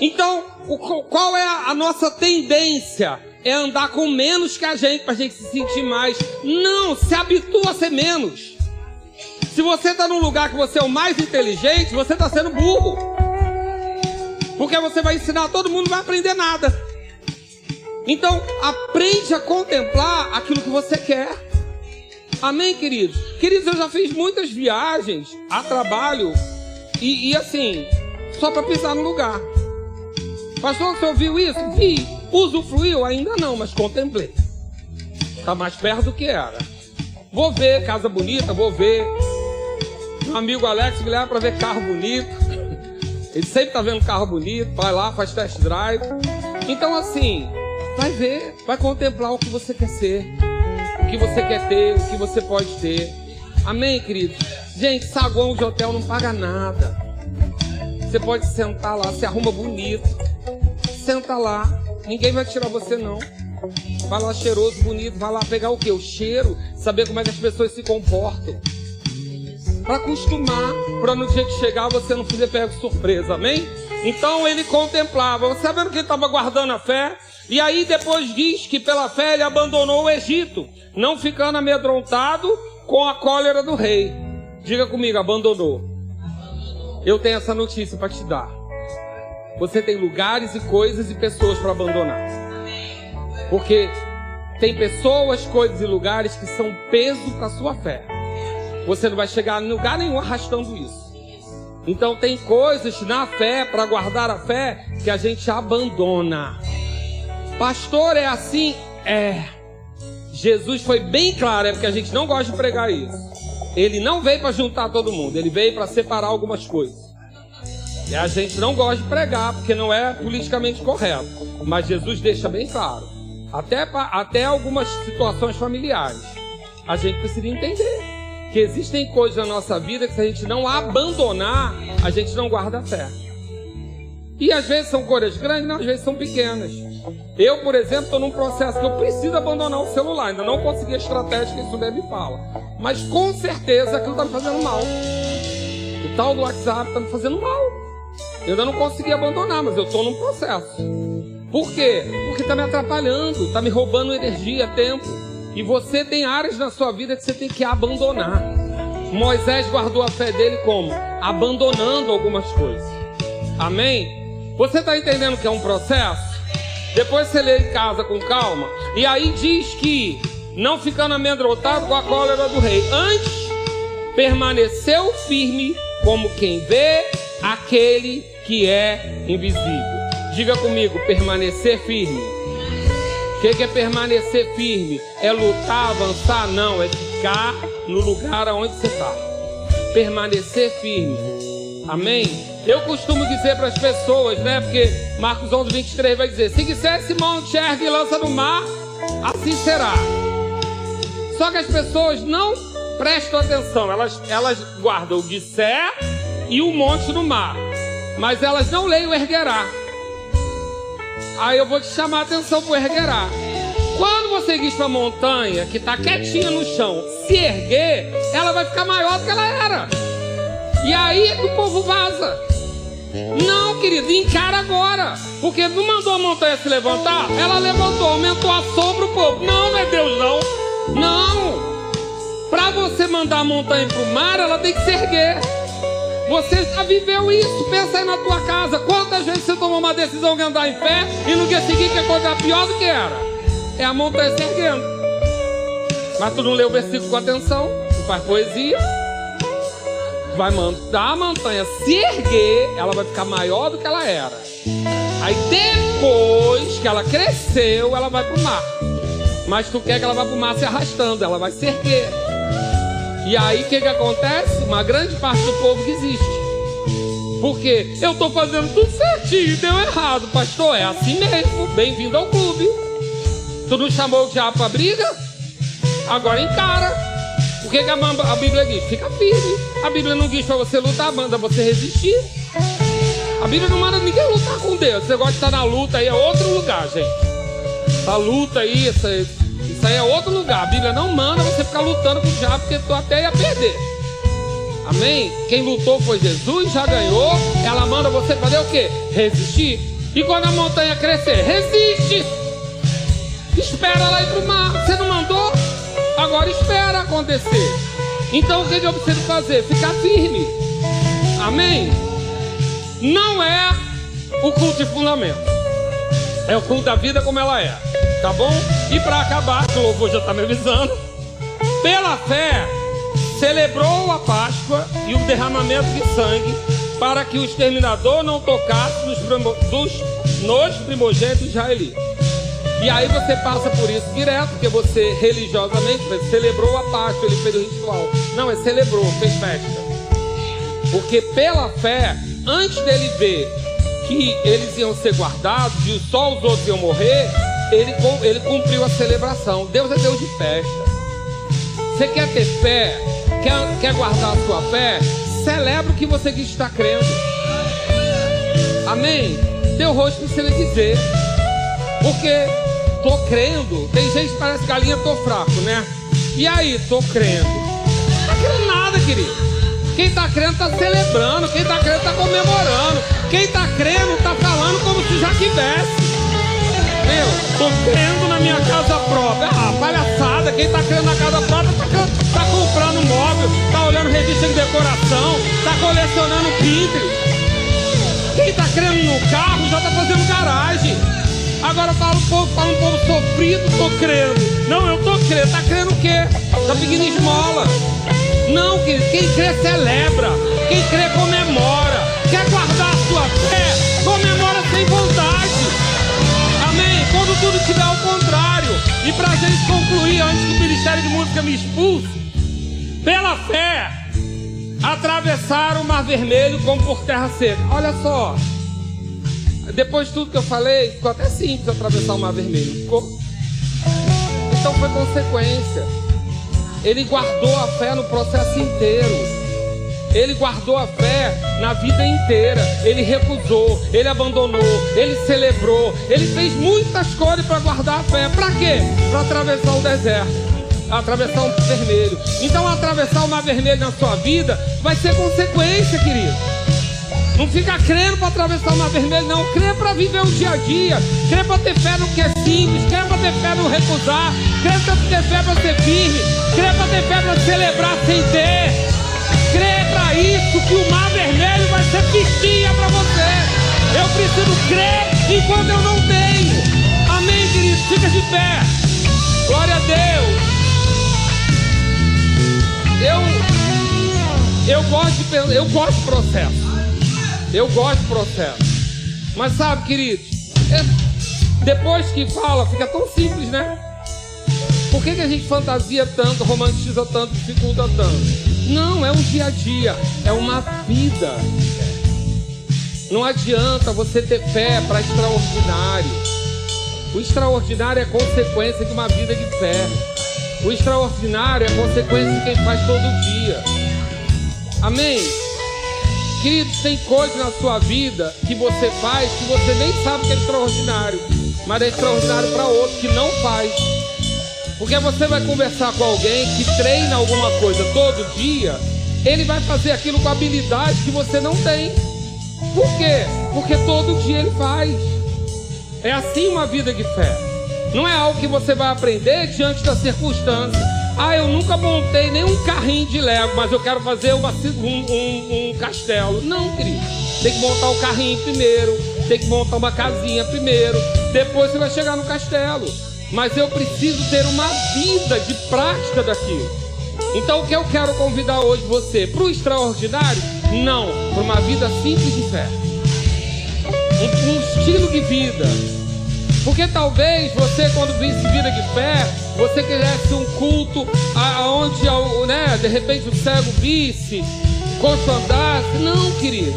Então, qual é a nossa tendência? É andar com menos que a gente, para a gente se sentir mais. Não, se habitua a ser menos. Se você está num lugar que você é o mais inteligente, você está sendo burro. Porque você vai ensinar todo mundo, não vai aprender nada. Então, aprende a contemplar aquilo que você quer. Amém, queridos? Queridos, eu já fiz muitas viagens a trabalho e assim, só para pisar no lugar. Pastor, você ouviu isso? Vi. Usufruiu? Ainda não, mas contemplei. Está mais perto do que era. Vou ver casa bonita, vou ver. Meu amigo Alex me leva para ver carro bonito. Ele sempre está vendo carro bonito, vai lá, faz test drive. Então assim, vai ver, vai contemplar o que você quer ser, o que você quer ter, o que você pode ter. Amém, querido? Gente, saguão de hotel não paga nada. Você pode sentar lá, se arruma bonito. Senta lá, ninguém vai tirar você não. Vai lá cheiroso, bonito, vai lá pegar o quê? O cheiro, saber como é que as pessoas se comportam. Para acostumar, para no dia que chegar você não fazer pego surpresa, amém? Então ele contemplava, você sabendo que ele estava guardando a fé. E aí depois diz que pela fé ele abandonou o Egito, não ficando amedrontado com a cólera do rei. Diga comigo, abandonou. Eu tenho essa notícia para te dar. Você tem lugares e coisas e pessoas para abandonar. Porque tem pessoas, coisas e lugares que são peso para a sua fé. Você não vai chegar em lugar nenhum arrastando isso. Então tem coisas na fé, para guardar a fé, que a gente abandona. Pastor, é assim? É. Jesus foi bem claro, é porque a gente não gosta de pregar isso. Ele não veio para juntar todo mundo, ele veio para separar algumas coisas. E a gente não gosta de pregar, porque não é politicamente correto. Mas Jesus deixa bem claro. Até algumas situações familiares. A gente precisa entender que existem coisas na nossa vida que se a gente não abandonar, a gente não guarda a fé. E às vezes são coisas grandes, não, às vezes são pequenas. Eu, por exemplo, estou num processo que eu preciso abandonar o celular. Ainda não consegui a estratégia que isso me fala. Mas com certeza aquilo está me fazendo mal. O tal do WhatsApp está me fazendo mal. Eu ainda não consegui abandonar, mas eu estou num processo. Por quê? Porque está me atrapalhando, está me roubando energia, tempo. E você tem áreas na sua vida que você tem que abandonar. Moisés guardou a fé dele como? Abandonando algumas coisas. Amém? Você está entendendo que é um processo? Depois você lê em casa com calma. E aí diz que, não ficando amedrontado com a cólera do rei, antes permaneceu firme como quem vê aquele que é invisível. Diga comigo, permanecer firme. O que é permanecer firme? É lutar, avançar? Não, é ficar no lugar onde você está. permanecer firme. Amém? Eu costumo dizer para as pessoas, né? Porque Marcos 11:23 vai dizer: se quiser esse monte, ergue e lança no mar, assim será. Só que as pessoas não prestam atenção. Elas guardam o disser e o monte no mar, mas elas não leem o erguerá. Aí eu vou te chamar a atenção para o erguerá. Quando você diz para a montanha que está quietinha no chão se erguer, ela vai ficar maior do que ela era. E aí o povo vaza. Não, querido, encara agora. Porque não mandou a montanha se levantar, ela levantou, aumentou a sombra, o povo: não, não é Deus não. Não. Para você mandar a montanha para o mar, ela tem que se erguer. Você já viveu isso. Pensa aí na tua casa. Quantas vezes você tomou uma decisão de andar em fé e no dia seguinte a coisa pior do que era? É a montanha se erguendo. Mas tu não lê o versículo com atenção, tu faz poesia. Vai mandar a montanha se erguer, ela vai ficar maior do que ela era. Aí depois que ela cresceu, ela vai pro mar. Mas tu quer que ela vá pro mar se arrastando, ela vai se erguer. E aí o que acontece? Uma grande parte do povo desiste. Por quê? Eu estou fazendo tudo certinho, deu errado, pastor. É assim mesmo, bem-vindo ao clube. Tu não chamou o diabo para briga? Agora encara. O que a Bíblia diz? Fica firme. A Bíblia não diz para você lutar, manda você resistir. A Bíblia não manda ninguém lutar com Deus. Você gosta de estar na luta aí, é outro lugar, gente. A luta aí, isso aí é outro lugar. A Bíblia não manda você ficar lutando com o diabo, porque tu até ia perder. Amém? Quem lutou foi Jesus, já ganhou. Ela manda você fazer o quê? Resistir. E quando a montanha crescer, resiste. Espera ela ir pro mar. Você não mandou? Agora espera acontecer. Então o que eu preciso fazer? Ficar firme. Amém? Não é o culto de fundamento. É o culto da vida como ela é. Tá bom? E para acabar, que o louvor já está me avisando, pela fé celebrou a Páscoa e o derramamento de sangue, para que o exterminador não tocasse nos primogênitos israelitas. E aí você passa por isso direto, porque você religiosamente celebrou a Páscoa, ele fez o ritual. Não, ele celebrou, fez festa. Porque pela fé, antes dele ver que eles iam ser guardados e só os outros iam morrer, ele cumpriu a celebração. Deus é Deus de festa. Você quer ter fé? Quer guardar a sua fé? Celebra o que você diz que está crendo. Amém? Teu rosto precisa dizer. Porque tô crendo. Tem gente que parece galinha, tô fraco, né? E aí, tô crendo. Não tá crendo nada, querido. Quem tá crendo tá celebrando. Quem tá crendo tá comemorando. Quem tá crendo tá falando como se já tivesse. Meu, tô crendo na minha casa própria. Ah, palhaçada. Quem tá crendo na casa própria tá comprando móvel, tá olhando revista de decoração, tá colecionando Pinterest. Quem tá crendo no carro já tá fazendo garagem. Agora fala um povo sofrido, tô crendo. Não, eu tô crendo. Tá crendo o quê? Tá pedindo esmola. Não, querido. Quem crê celebra. Quem crê comemora. Quer guardar a sua fé? Comemora sem vontade. Amém? Quando tudo estiver ao contrário. E pra gente concluir, antes que o Ministério de Música me expulse, pela fé, atravessaram o Mar Vermelho como por terra seca. Olha só. Depois de tudo que eu falei, ficou até simples atravessar o Mar Vermelho. Ficou? Então foi consequência. Ele guardou a fé no processo inteiro. Ele guardou a fé na vida inteira. Ele recusou, ele abandonou, ele celebrou. Ele fez muitas coisas para guardar a fé. Para quê? Para atravessar o deserto, atravessar o Mar Vermelho. Então atravessar o Mar Vermelho na sua vida vai ser consequência, querido. Não fica crendo para atravessar o Mar Vermelho, não. Crê para viver o dia a dia. Crê para ter fé no que é simples. Crê para ter fé no recusar. Crê para ter fé para ser firme. Crê para ter fé para celebrar sem ter. Crê para isso, que o Mar Vermelho vai ser pistinha para você. Eu preciso crer enquanto eu não tenho. Amém, querido? Fica de pé. Glória a Deus. Eu gosto de processo. Eu gosto de processo. Mas sabe, queridos, depois que fala, fica tão simples, né? Por que a gente fantasia tanto, romantiza tanto, dificulta tanto? Não, é um dia a dia, é uma vida. Não adianta você ter fé para extraordinário. O extraordinário é consequência de uma vida de fé. O extraordinário é consequência de quem faz todo dia. Amém? Queridos, tem coisas na sua vida que você faz que você nem sabe que é extraordinário, mas é extraordinário para outro que não faz. Porque você vai conversar com alguém que treina alguma coisa todo dia, ele vai fazer aquilo com habilidade que você não tem. Por quê? Porque todo dia ele faz. É assim uma vida de fé. Não é algo que você vai aprender diante da circunstância. Ah, eu nunca montei nem um carrinho de Lego, mas eu quero fazer um castelo. Não, querido. Tem que montar o carrinho primeiro, tem que montar uma casinha primeiro, depois você vai chegar no castelo. Mas eu preciso ter uma vida de prática daquilo. Então o que eu quero convidar hoje você? Para o extraordinário? Não, para uma vida simples de fé. Um estilo de vida. Porque talvez você, quando visse vida de fé, você quisesse um culto onde, né, de repente o cego visse, coxo andasse. Não, querido.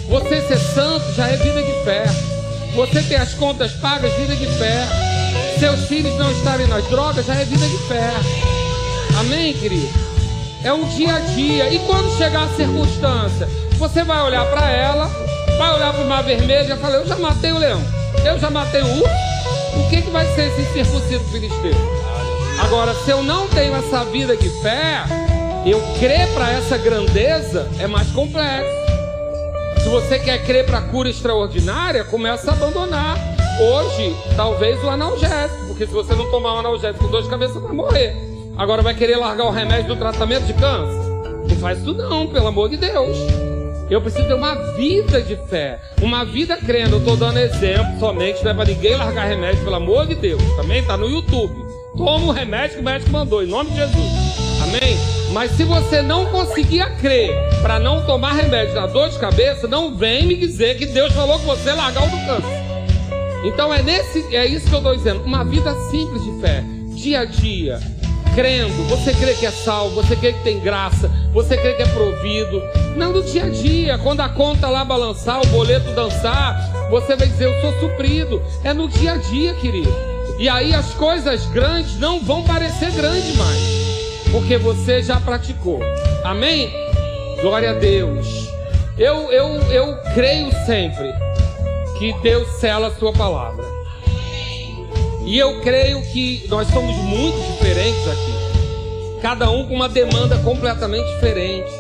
Você ser santo já é vida de fé. Você ter as contas pagas, vida de fé. Seus filhos não estarem nas drogas, já é vida de fé. Amém, querido? É um dia a dia. E quando chegar a circunstância, você vai olhar para ela, vai olhar para o mar vermelho e já fala: eu já matei o leão, eu já matei o urso. O que vai ser esse circuncídio filisteu? Agora, se eu não tenho essa vida de fé, eu crer para essa grandeza é mais complexo. Se você quer crer para a cura extraordinária, começa a abandonar hoje, talvez, o analgésico. Porque se você não tomar um analgésico com dor de cabeça, vai morrer. Agora vai querer largar o remédio do tratamento de câncer? Não faz isso não, pelo amor de Deus. Eu preciso ter uma vida de fé, uma vida crendo. Eu estou dando exemplo somente, não é para ninguém largar remédio, pelo amor de Deus. Também está no YouTube. Toma o remédio que o médico mandou, em nome de Jesus. Amém? Mas se você não conseguir crer para não tomar remédio da dor de cabeça, não vem me dizer que Deus falou que você largar o do câncer. Então é isso que eu estou dizendo. Uma vida simples de fé, dia a dia, crendo. Você crê que é salvo, você crê que tem graça, você crê que é provido. Não no dia a dia, quando a conta lá balançar, o boleto dançar, você vai dizer: eu sou suprido. É no dia a dia, querido. E aí as coisas grandes não vão parecer grandes mais, porque você já praticou. Amém? Glória a Deus. Eu creio sempre que Deus sela a sua palavra. E eu creio que nós somos muito diferentes aqui, cada um com uma demanda completamente diferente,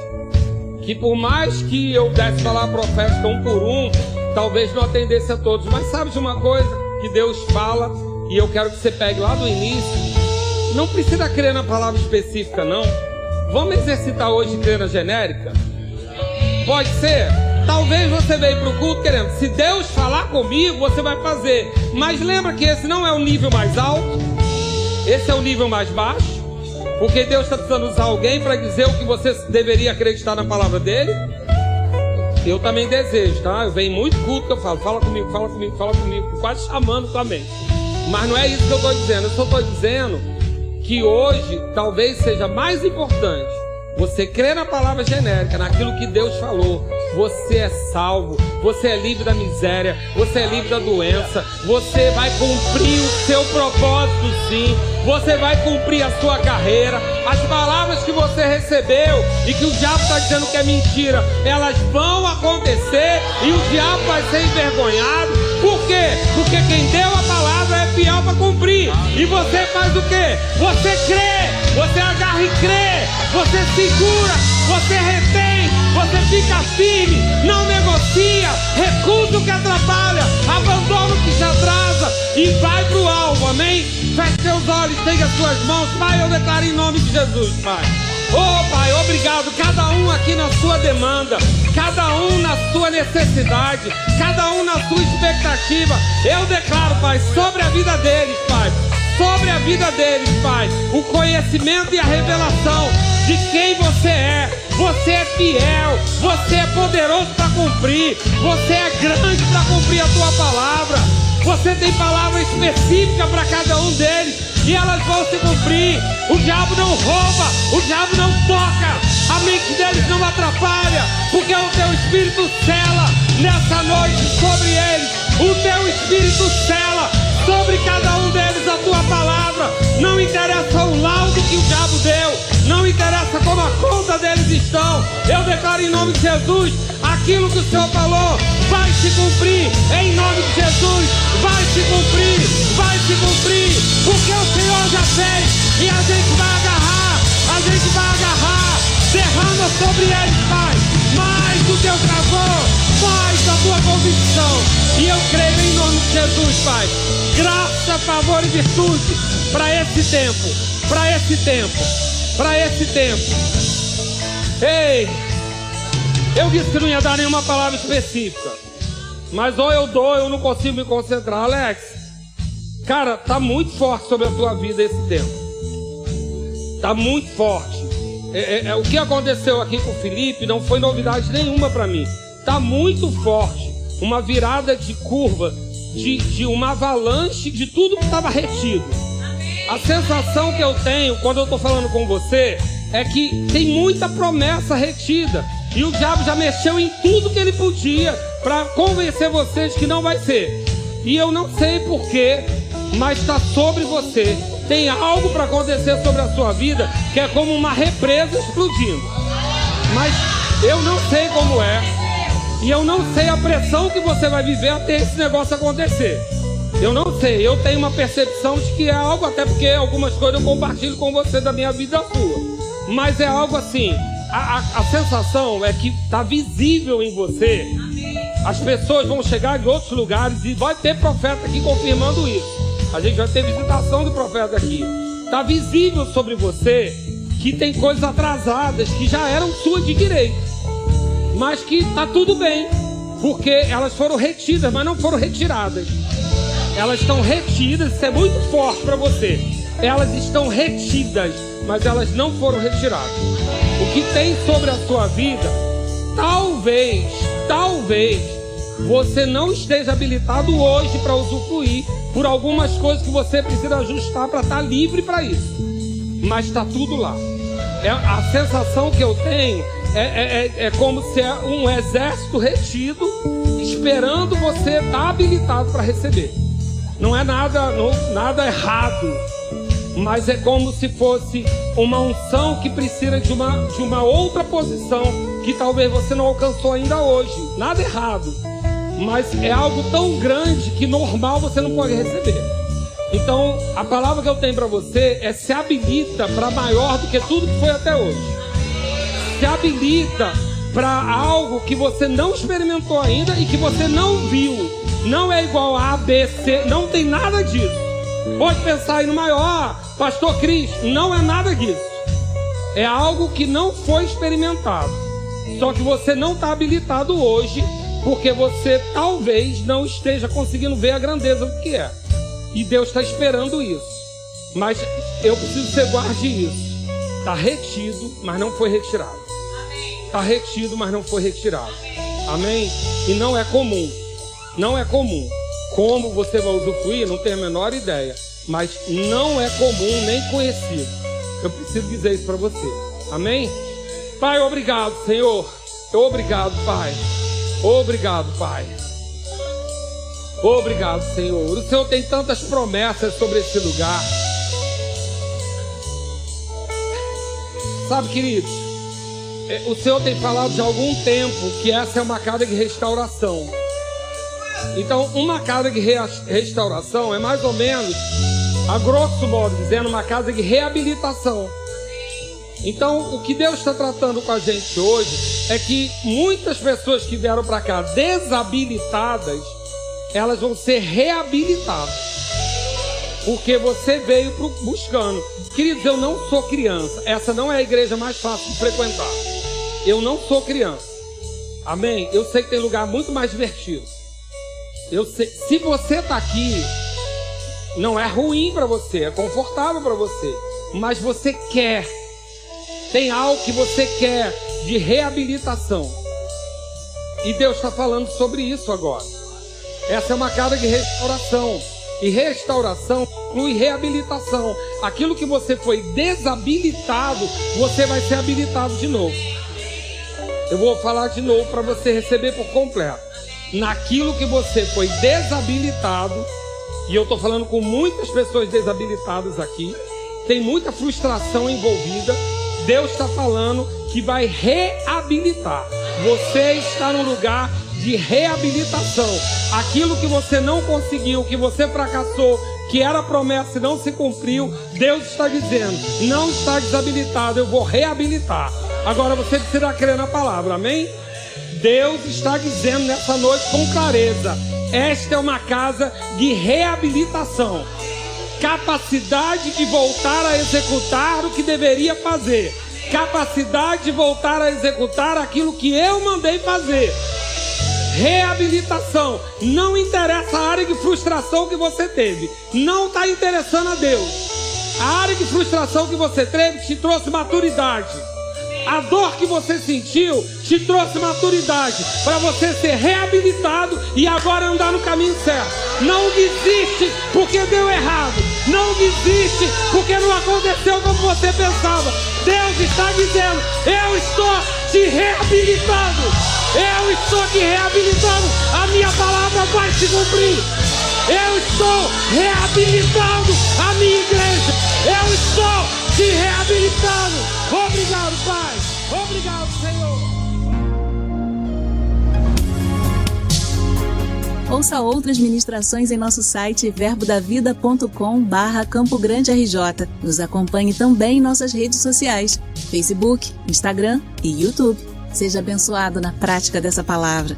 que por mais que eu desse falar profética um por um, talvez não atendesse a todos. Mas sabe de uma coisa que Deus fala, e eu quero que você pegue lá do início? Não precisa crer na palavra específica, não. Vamos exercitar hoje crer na genérica? Pode ser? Talvez você veio para o culto querendo: se Deus falar comigo, você vai fazer. Mas lembra que esse não é o nível mais alto, esse é o nível mais baixo. Porque Deus está precisando usar alguém para dizer o que você deveria acreditar na palavra dele. Eu também desejo, tá? Eu venho muito culto que eu falo: fala comigo, fala comigo, fala comigo, quase chamando também. Mas não é isso que eu estou dizendo. Eu só estou dizendo que hoje talvez seja mais importante você crer na palavra genérica, naquilo que Deus falou. Você é salvo, você é livre da miséria, você é livre da doença, você vai cumprir o seu propósito, sim. Você vai cumprir a sua carreira. As palavras que você recebeu e que o diabo está dizendo que é mentira, elas vão acontecer e o diabo vai ser envergonhado. Por quê? Porque quem deu a palavra é fiel para cumprir. E você faz o quê? Você crê, você agarra e crê, você segura, você retém, você fica firme, não negocia, recusa o que atrapalha, abandona o que te atrasa e vai para o alvo. Amém? Feche seus olhos, estende as suas mãos. Pai, eu declaro em nome de Jesus, Pai. Oh, Pai, obrigado. Cada um aqui na sua demanda, cada um na sua necessidade, cada um na sua expectativa. Eu declaro, Pai, sobre a vida deles, Pai, sobre a vida deles, Pai, o conhecimento e a revelação de quem você é. Você é fiel, você é poderoso para cumprir, você é grande para cumprir a tua palavra. Você tem palavra específica para cada um deles. e elas vão se cumprir. O diabo não rouba, o diabo não toca, a mente deles não atrapalha, porque o teu Espírito sela nessa noite sobre eles. O teu Espírito sela sobre cada um deles a tua palavra. Não interessa o laudo que o diabo deu, não interessa como a conta deles estão. Eu declaro em nome de Jesus, aquilo que o Senhor falou vai se cumprir, em nome de Jesus. Vai se cumprir, vai se cumprir, porque o Senhor já fez, e a gente vai agarrar, derrama sobre eles, Pai, mais do teu favor, mais da tua convicção. E eu creio em nome de Jesus, Pai, graça, favor e virtude para esse tempo, para esse tempo, para esse tempo. Ei, eu disse que não ia dar nenhuma palavra específica, mas ou eu dou, eu não consigo me concentrar. Alex, cara, tá muito forte sobre a tua vida esse tempo. Tá muito forte. O que aconteceu aqui com o Felipe não foi novidade nenhuma para mim. Tá muito forte. Uma virada de curva, de uma avalanche de tudo que estava retido. A sensação que eu tenho quando eu tô falando com você é que tem muita promessa retida. E o diabo já mexeu em tudo que ele podia para convencer vocês que não vai ser. E eu não sei porquê, mas está sobre você. Tem algo para acontecer sobre a sua vida que é como uma represa explodindo. Mas eu não sei como é. E eu não sei a pressão que você vai viver até esse negócio acontecer. Eu não sei. Eu tenho uma percepção de que é algo, até porque algumas coisas eu compartilho com você da minha vida sua. Mas é algo assim. A sensação é que está visível em você. As pessoas vão chegar de outros lugares e vai ter profeta aqui confirmando isso. A gente vai ter visitação do profeta aqui. Está visível sobre você que tem coisas atrasadas que já eram sua de direito, mas que está tudo bem, porque elas foram retidas, mas não foram retiradas. Elas estão retidas, isso é muito forte para você. Elas estão retidas, mas elas não foram retiradas. O que tem sobre a sua vida, talvez você não esteja habilitado hoje para usufruir por algumas coisas que você precisa ajustar para estar livre para isso. Mas está tudo lá. A sensação que eu tenho é como se é um exército retido esperando você estar habilitado para receber. Não é nada errado, mas é como se fosse uma unção que precisa de uma outra posição que talvez você não alcançou ainda hoje. Nada errado, mas é algo tão grande que normal você não pode receber. Então, a palavra que eu tenho para você é: se habilita para maior do que tudo que foi até hoje. Se habilita para algo que você não experimentou ainda e que você não viu. Não é igual a B, C, não tem nada disso. Pode pensar aí no maior, Pastor Cris, não é nada disso. É algo que não foi experimentado. Só que você não está habilitado hoje, porque você talvez não esteja conseguindo ver a grandeza do que é. E Deus está esperando isso. Mas eu preciso que você guarde isso. Está retido, mas não foi retirado. Está retido, mas não foi retirado. Amém? E não é comum. Não é comum. Como você vai usufruir, não tenho a menor ideia. Mas não é comum nem conhecido. Eu preciso dizer isso para você. Amém? Pai, obrigado, Senhor. Obrigado, Pai. Obrigado, Pai. Obrigado, Senhor. O Senhor tem tantas promessas sobre esse lugar. Sabe, queridos, o Senhor tem falado já há algum tempo que essa é uma casa de restauração. Então, uma casa de restauração é mais ou menos, a grosso modo dizendo, uma casa de reabilitação. Então, o que Deus está tratando com a gente hoje é que muitas pessoas que vieram para cá desabilitadas, elas vão ser reabilitadas, porque você veio buscando. Queridos, eu não sou criança. Essa não é a igreja mais fácil de frequentar. Eu não sou criança. Amém? Eu sei que tem lugar muito mais divertido. Eu sei, se você está aqui, não é ruim para você, é confortável para você, mas você quer, tem algo que você quer de reabilitação, e Deus está falando sobre isso agora. Essa é uma casa de restauração. E restauração inclui reabilitação. Aquilo que você foi desabilitado, você vai ser habilitado de novo. Eu vou falar de novo para você receber por completo. Naquilo que você foi desabilitado, e eu estou falando com muitas pessoas desabilitadas aqui, tem muita frustração envolvida, Deus está falando que vai reabilitar. Você está no lugar de reabilitação. Aquilo que você não conseguiu, que você fracassou, que era promessa e não se cumpriu, Deus está dizendo, não está desabilitado, eu vou reabilitar. Agora você precisa crer na palavra, amém? Deus está dizendo nessa noite com clareza, esta é uma casa de reabilitação. Capacidade de voltar a executar o que deveria fazer. Capacidade de voltar a executar aquilo que eu mandei fazer. Reabilitação. Não interessa a área de frustração que você teve. Não está interessando a Deus. A área de frustração que você teve te trouxe maturidade. A dor que você sentiu te trouxe maturidade para você ser reabilitado e agora andar no caminho certo. Não desiste porque deu errado. Não desiste porque não aconteceu como você pensava. Deus está dizendo, eu estou te reabilitando. Eu estou te reabilitando. A minha palavra vai se cumprir. Eu estou reabilitando a minha igreja. Eu estou te reabilitando. Obrigado, Pai. Obrigado, Senhor. Ouça outras ministrações em nosso site verbodavida.com/Campo Grande RJ. Nos acompanhe também em nossas redes sociais, Facebook, Instagram e YouTube. Seja abençoado na prática dessa palavra.